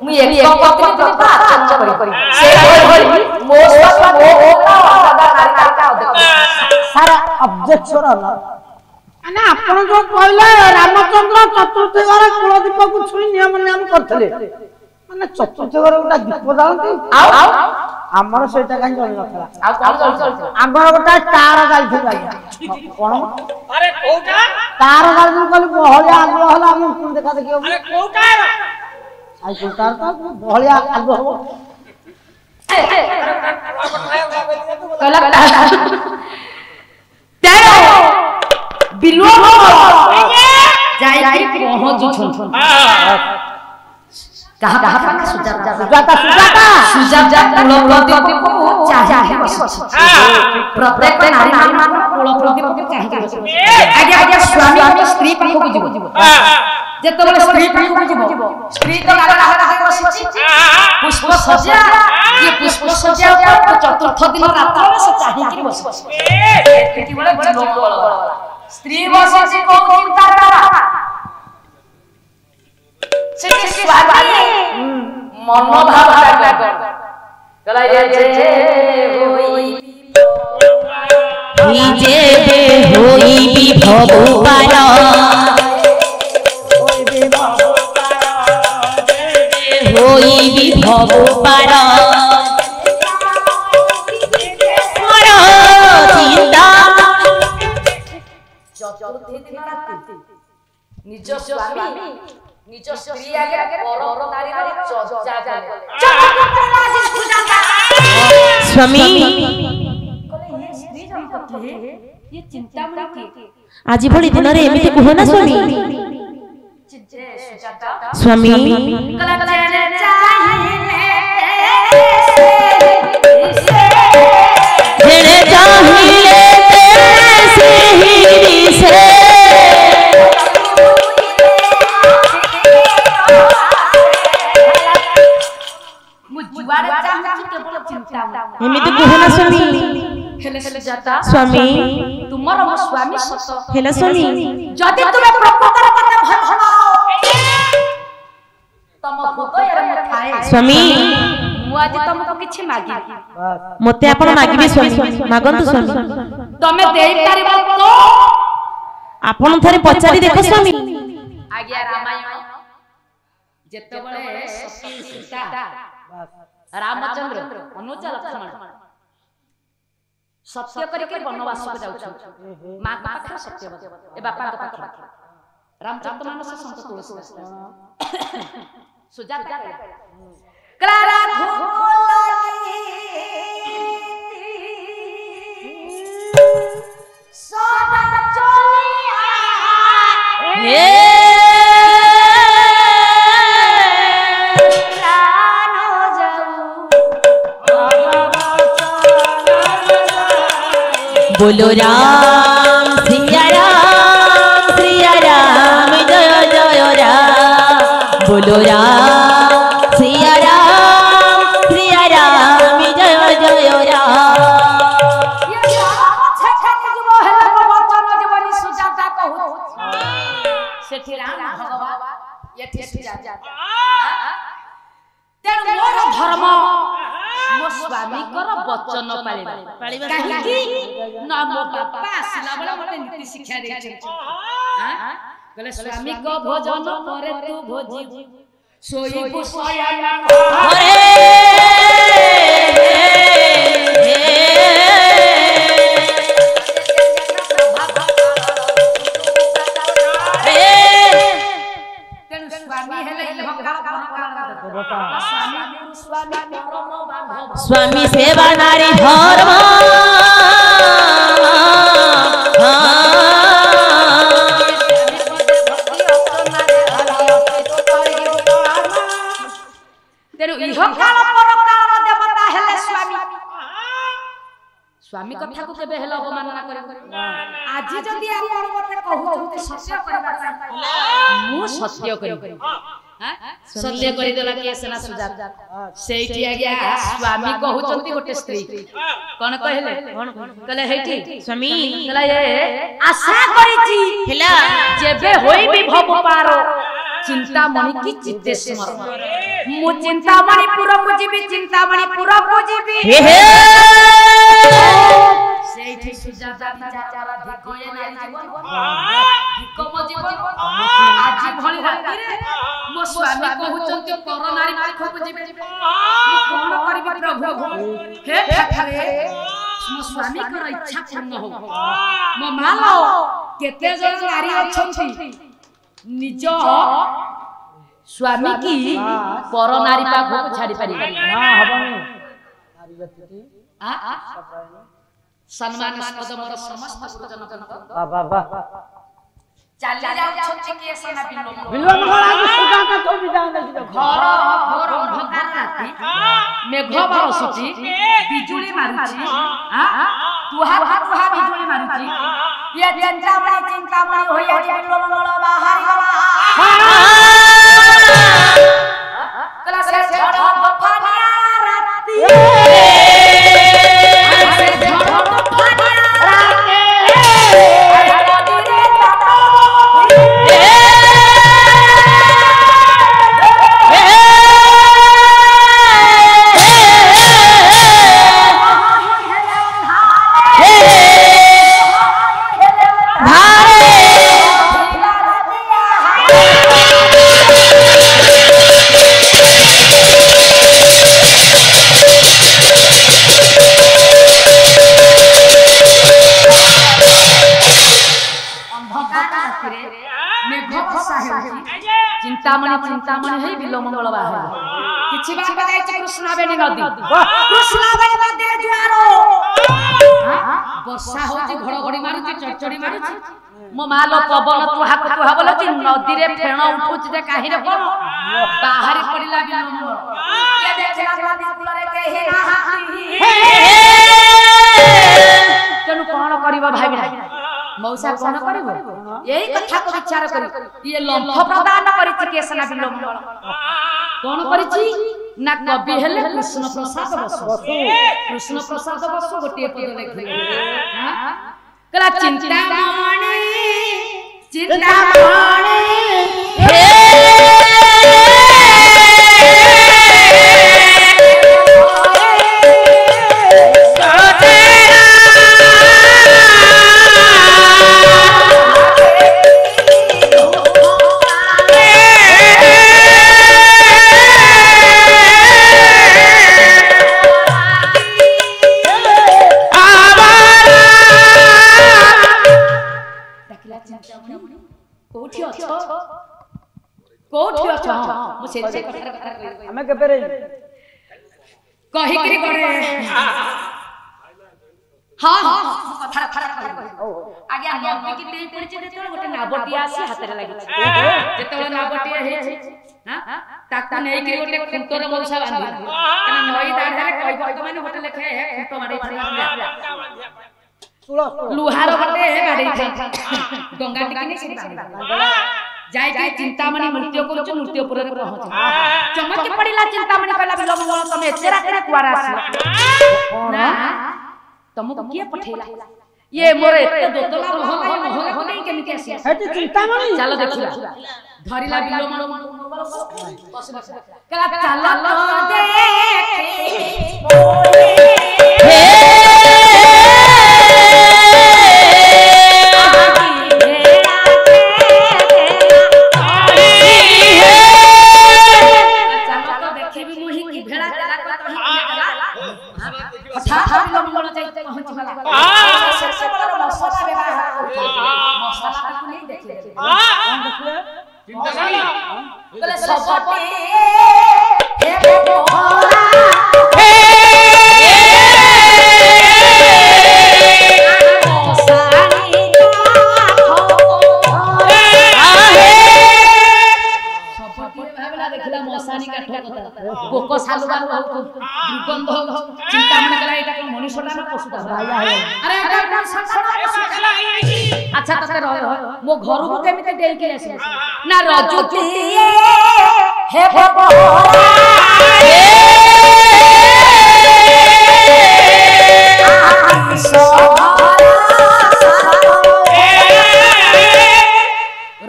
मु एक पत्नी प्रभा आचरण करी से होई मो स्वामी मो दादा नारी का देख सारा ऑब्जेक्शन ना ना आपण जो कहले रामचंद्र चतुर्थ घर कुलदीप को छुई नियम नियम करथले माने चतुर्थ घर गोटा दीप जालती हमर सेटा काई जल नथला आगर गोटा तार जाइथि आज्ञा कोन अरे कोटा तार जाइथि कहले बहलिया आलो हला हम देखा देखियो अरे कोटा आई कोटा तो बहलिया आलो हो कला तेरो बिलो जाई पहुंच छन कहा पाना सुजाता कुलप्रदीप को चाहे प्रत्येक नारी मान कुलप्रदीप को चाहे आगे स्वामी स्त्री पाखो जीव जेते बले स्त्री पाखो जीव स्त्री तो लागा बसिछि पुष्प सज्जा ये पुष्प सज्जा ऊपर चतुर्थ दिन रात से चाहे कि बसिछि एति बले बिलो स्त्री बसिछि को चिंता करा से स्वामी मनोभाव कला जे होई विभव पार होई विभव पार चिंता चतुर्थी दिन राति निज स्वामी निज स्त्री आगे पर नारी चर्चा करे स्वामी ये स्त्री दंपति ये चिंतामणि की आज भली दिन रे एमिति कहो ना स्वामी स्वामी जेने चाहिए तेरे ही से सुजाता स्वामी तुमर मो स्वामी सत हेला स्वामी जदि तुमे प्रकृतर मते भल तम हृदय रे थाए स्वामी मु आज तुमको किछि मागी मते आपण मागिबे स्वामी मागंतु स्वामी तमे देई पारिबो तो आपण थरे पचारि देखो स्वामी आज्ञा रामायण जेतबळे सती सीता रामचंद्र अनुज लक्ष्मण सत्य करके वनवास को जाउछ मां का पाखर सत्य ए बापा का पाखर रामचरितमानस संत तुलसीदास सुजाता क्लारा सदा चलिया हे बोलो राम सिया राम जय जय राम बोलो राम सिया राम जय जय राम सेठी राम भगवान एठी सुजाता तेणु मोर धर्म मो स्वामी कर वचन पालिबा काहेकि ना मो बापा आसिला बेला मते नीति शिक्षा देछि हां कहले स्वामी को भोजन करे तू भोजी सोई शयन स्वामी सेवा नारी धर्म तेणु इह काल पर काल देवता हेले स्वामी स्वामी कथा को केबे हेले अवमानना करे आज जदी आपण मते कहउछते सत्य करबा मु सत्य करी सत्य करी देला के सेना सुजाता सेठी आज्ञा स्वामी कहउछंती गोटे स्त्री कोन कहले कहले हेठी स्वामी कहला ए आशा करिछि हेला जेबे होई विभव पारो चिंतामणि की चित्ते स्मरण मु चिंतामणि पुरको जीवी चिंतामणि पुरको जीवी हे सेठी सुजाता विचारा धिकोए नारी जीवन धिको मो जीवन आज भली राती रे मो स्वामी कहउचंती पर नारी पाखको जीवी मु कोन करबी प्रभु हे ठाकरे मो स्वामी कर इच्छा पूर्ण हो मो मालो केते जन नारी अछंती निज स्वामी की पर नारी पाखको छाड़ी पारिबा ना हबनी नारी व्यक्ति सम्मान पद मोर समस्त गुरुजन वाह वाह वाह चाली जाउ छछि के सेना बिल्लो बिल्लो मगला के सुजाता तो विदान देखि घर घर अंधकार राती मेघ बरसुची बिजुली मारुची तुहा बिजुली मारुची ये चिंतामणि होई आज बिल्लो मंगल बाहर कला से झड़ फानिया राती चिंतामणि है बिलो मंगल बाहर किछि बात जाय छै कृष्णावेणी नदी कृष्णावेणी नदी रे जुआरो वर्षा होची घड़घड़ी मारुची चड़चड़ी मारुची मो मालो पवन तुहा बोलो कि नदी रे फेण उठुची जे काहे रे कोन बाहर पड़िला बिलो मंगल ये देखला नदी कूल रे केही नाहाती तेनु कोन करबो भाई भाई मौसा कोन करबो यही कथा को विचार करी ये लंफ प्रदान करिछि केसना बिलो मंगल कोन करिछि ना कवि हेले कृष्ण प्रसाद बसु कृष्ण प्रसाद बसु गोटे पद लिखले हां कला चिंतामणि हे कोठी अछ मु से कथा हमें के पेरे कहि करी गडे हां कथा आगे आगे कि देई पड़ी जे तो गोटे नाबटी आसी हाथ रे लागि जेतोले नाबटी हे हां ताकू नै कि गोटे खुंटोर मौसा बांधी कना नई दाढरे कहि कहि माने होटल लेखे खुंटो मारे लुहार गोटे हे गाडी गंगा टिकनी से बांधी जाय के चिंतामणि मृत्यु को मृत्यु पुर रे पहुंच चमक पड़िला चिंतामणि कहला बिलो मंगल तमे एतेरा करे कुआरा आसी ना तमको किए पठेला ये मोरे एते दोतला मोहला हो नहीं केमिति आसी हेती चिंतामणि चलो देखिला धरिला बिलो मंगल बस बस कहला चलो देखी बोले कोको सालु बालु दुर्गंध चिंतामणि कला एटा को मनुष्यटा ना पशुटा अरे अच्छा तते रह मो घर को केमिते डेल के आसी ना रजुती हे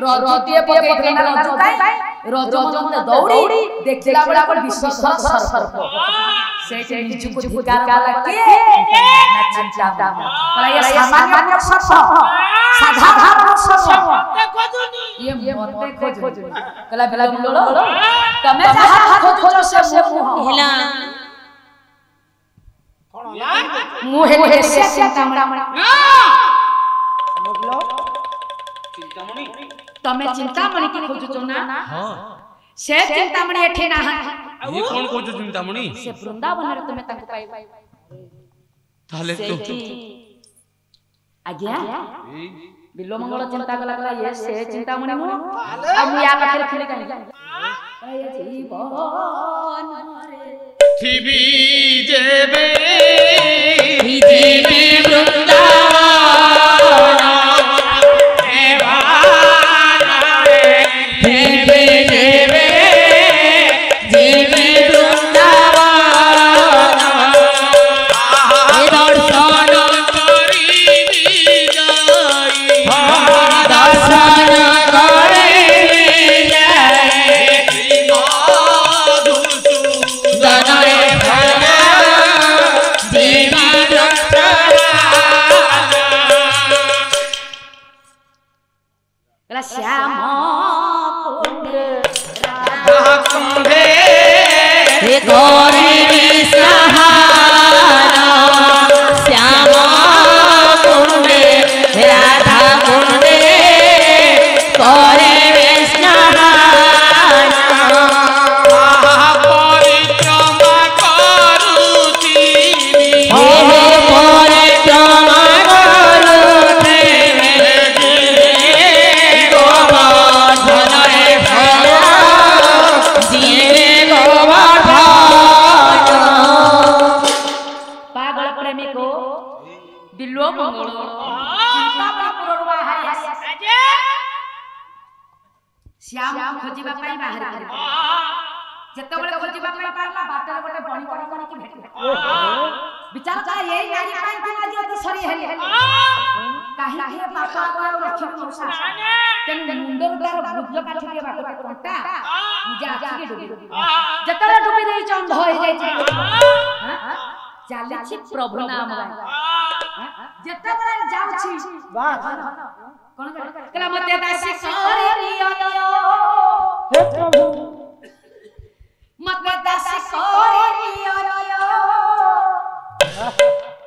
रजुती पके ना रजुताई रजमंद दौड़ी देखला बड़ा पर विश्वसर सर्प सेटे निचु को धिकार वाला के ना चिंता कला ये सामान्य सर्प साधारण सर्प ये मते खोजु कला बेला बिलो तमे जहा खोजु से मुह हेला मुह हेले से चिंतामणि समझलो चिंतामणि तमे चिंतामणि की खोजु ना हां से चिंतामणि एठे ना ये कोन खोजु चिंतामणि से वृंदावन रे तमे ताको पाई ताले तो आज्ञा बिलो मंगल चिंता कला कला ये से चिंतामणि मु आ मु या पाखरे खिले काई ये जीवन रे थिबी जेबे वृंदावन ଯେତେବେଳେ ଖୋଜିବା ପାଇଁ ପାରଲା ବାଟରେ ଗୋଟେ ବଣି କି ଭେଟିଲା ବିଚାର ତା ଏଇ ନାରୀ ପାଇଁ ତୁ ଆଜି ଅତି ସରି ହେଲି କାହିଁକି ବାପା ଆଉ ରଖିବୁ ମଉସା ତେଣୁ ମୁଣ୍ଡରୁ ତାର ଭୁଜ କାଠିଏ ବାଟରେ କଣ୍ଟା ନିଜେ ଆଖିକି ଡୁବି ଯେତେବେଳେ ଡୁବି ଦେଇ ଚଣ୍ଡ ହେଇଯାଇଛି ଚାଲିଛି ପ୍ରଭୁ ନାମ ଯେତେବେଳେ ଯାଉଛି କଣ କହିଲା ମତେ ଦାସୀ କରି ନିଅ हे प्रभु मत दासी कोरी नियो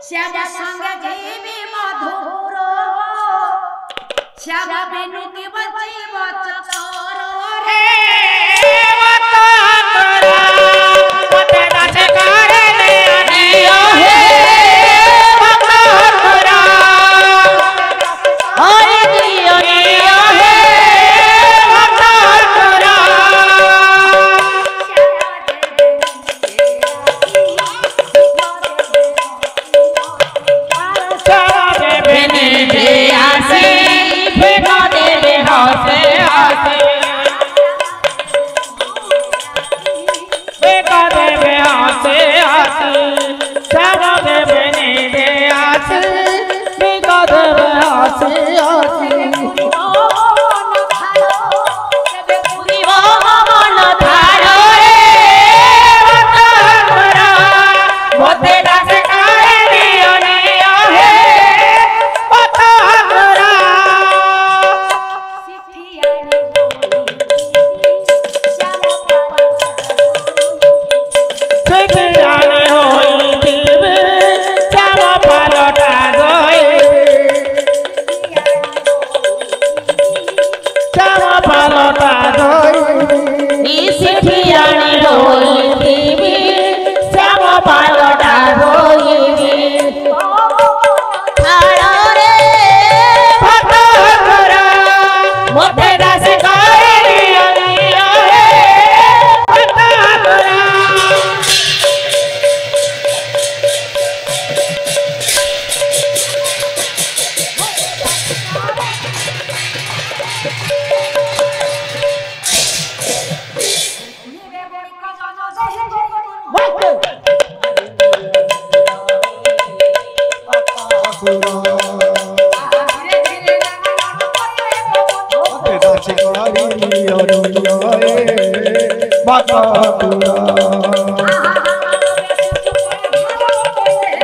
श्याम संग जीवी मधुर श्याम बिनु की बची बचकर रे मत दासी कोरी नियो हे मत हरे नियो नियो हे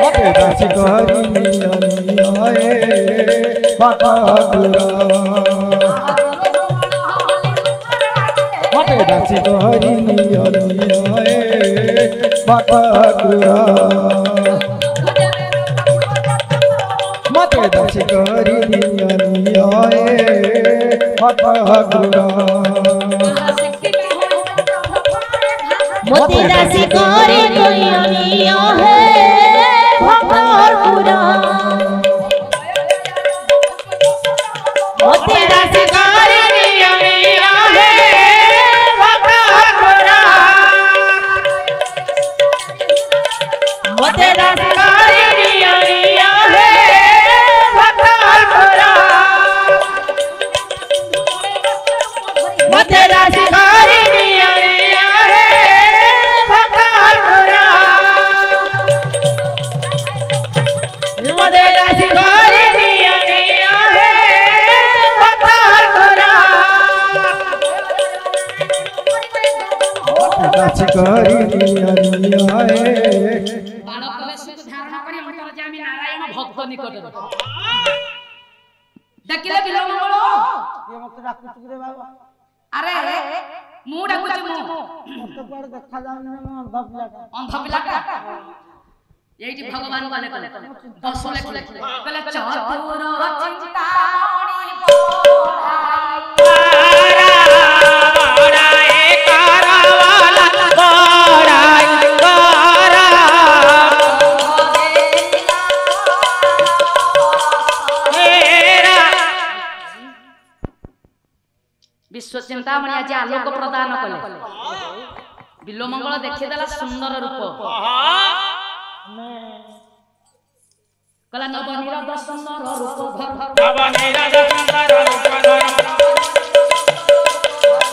मोती दासी करे नियो हे भक्तपुरा मोती दासी करे नियो हे भक्तपुरा मोती दासी करे नियो हे भक्तपुरा मोती दासी करे करी निया बाण कलेशु धारण करी अंतर जामी नारायण भक्त निकट देखिले बिलमंगल ये मत डाकुच रे बाबा अरे मु डाकुच मु मत कोड देखा जाउनी म अंध पिलाटा एठी भगवान गले कले दस लेखले कले चतुर चिंतामणि विश्व चिंतामणि आज आलोक प्रदान कले बिलोमंगल देखिदेला सुंदर रूप कला नवनीरद सुंदर रूप धर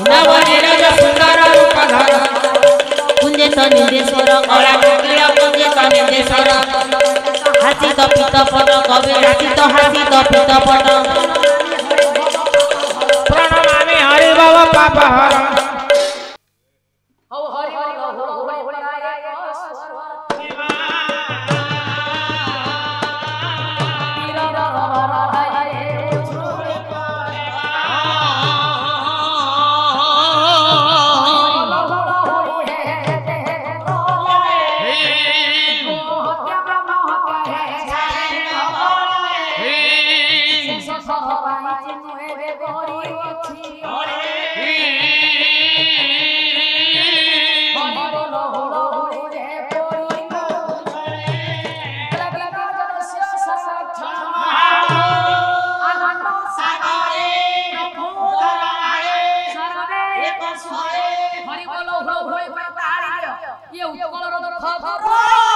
नवनीरद सुंदर रूप धर নির্দেশ্বর কলা কোকিল কুঞ্জিত নির্দেশ্বর হাসিত পিতপট কবি হাসিত পিতপট প্রণমামি হরি বাবা পাপ হর হো হরি হরি হো হো হরায় স্বর ये उत्कल खबर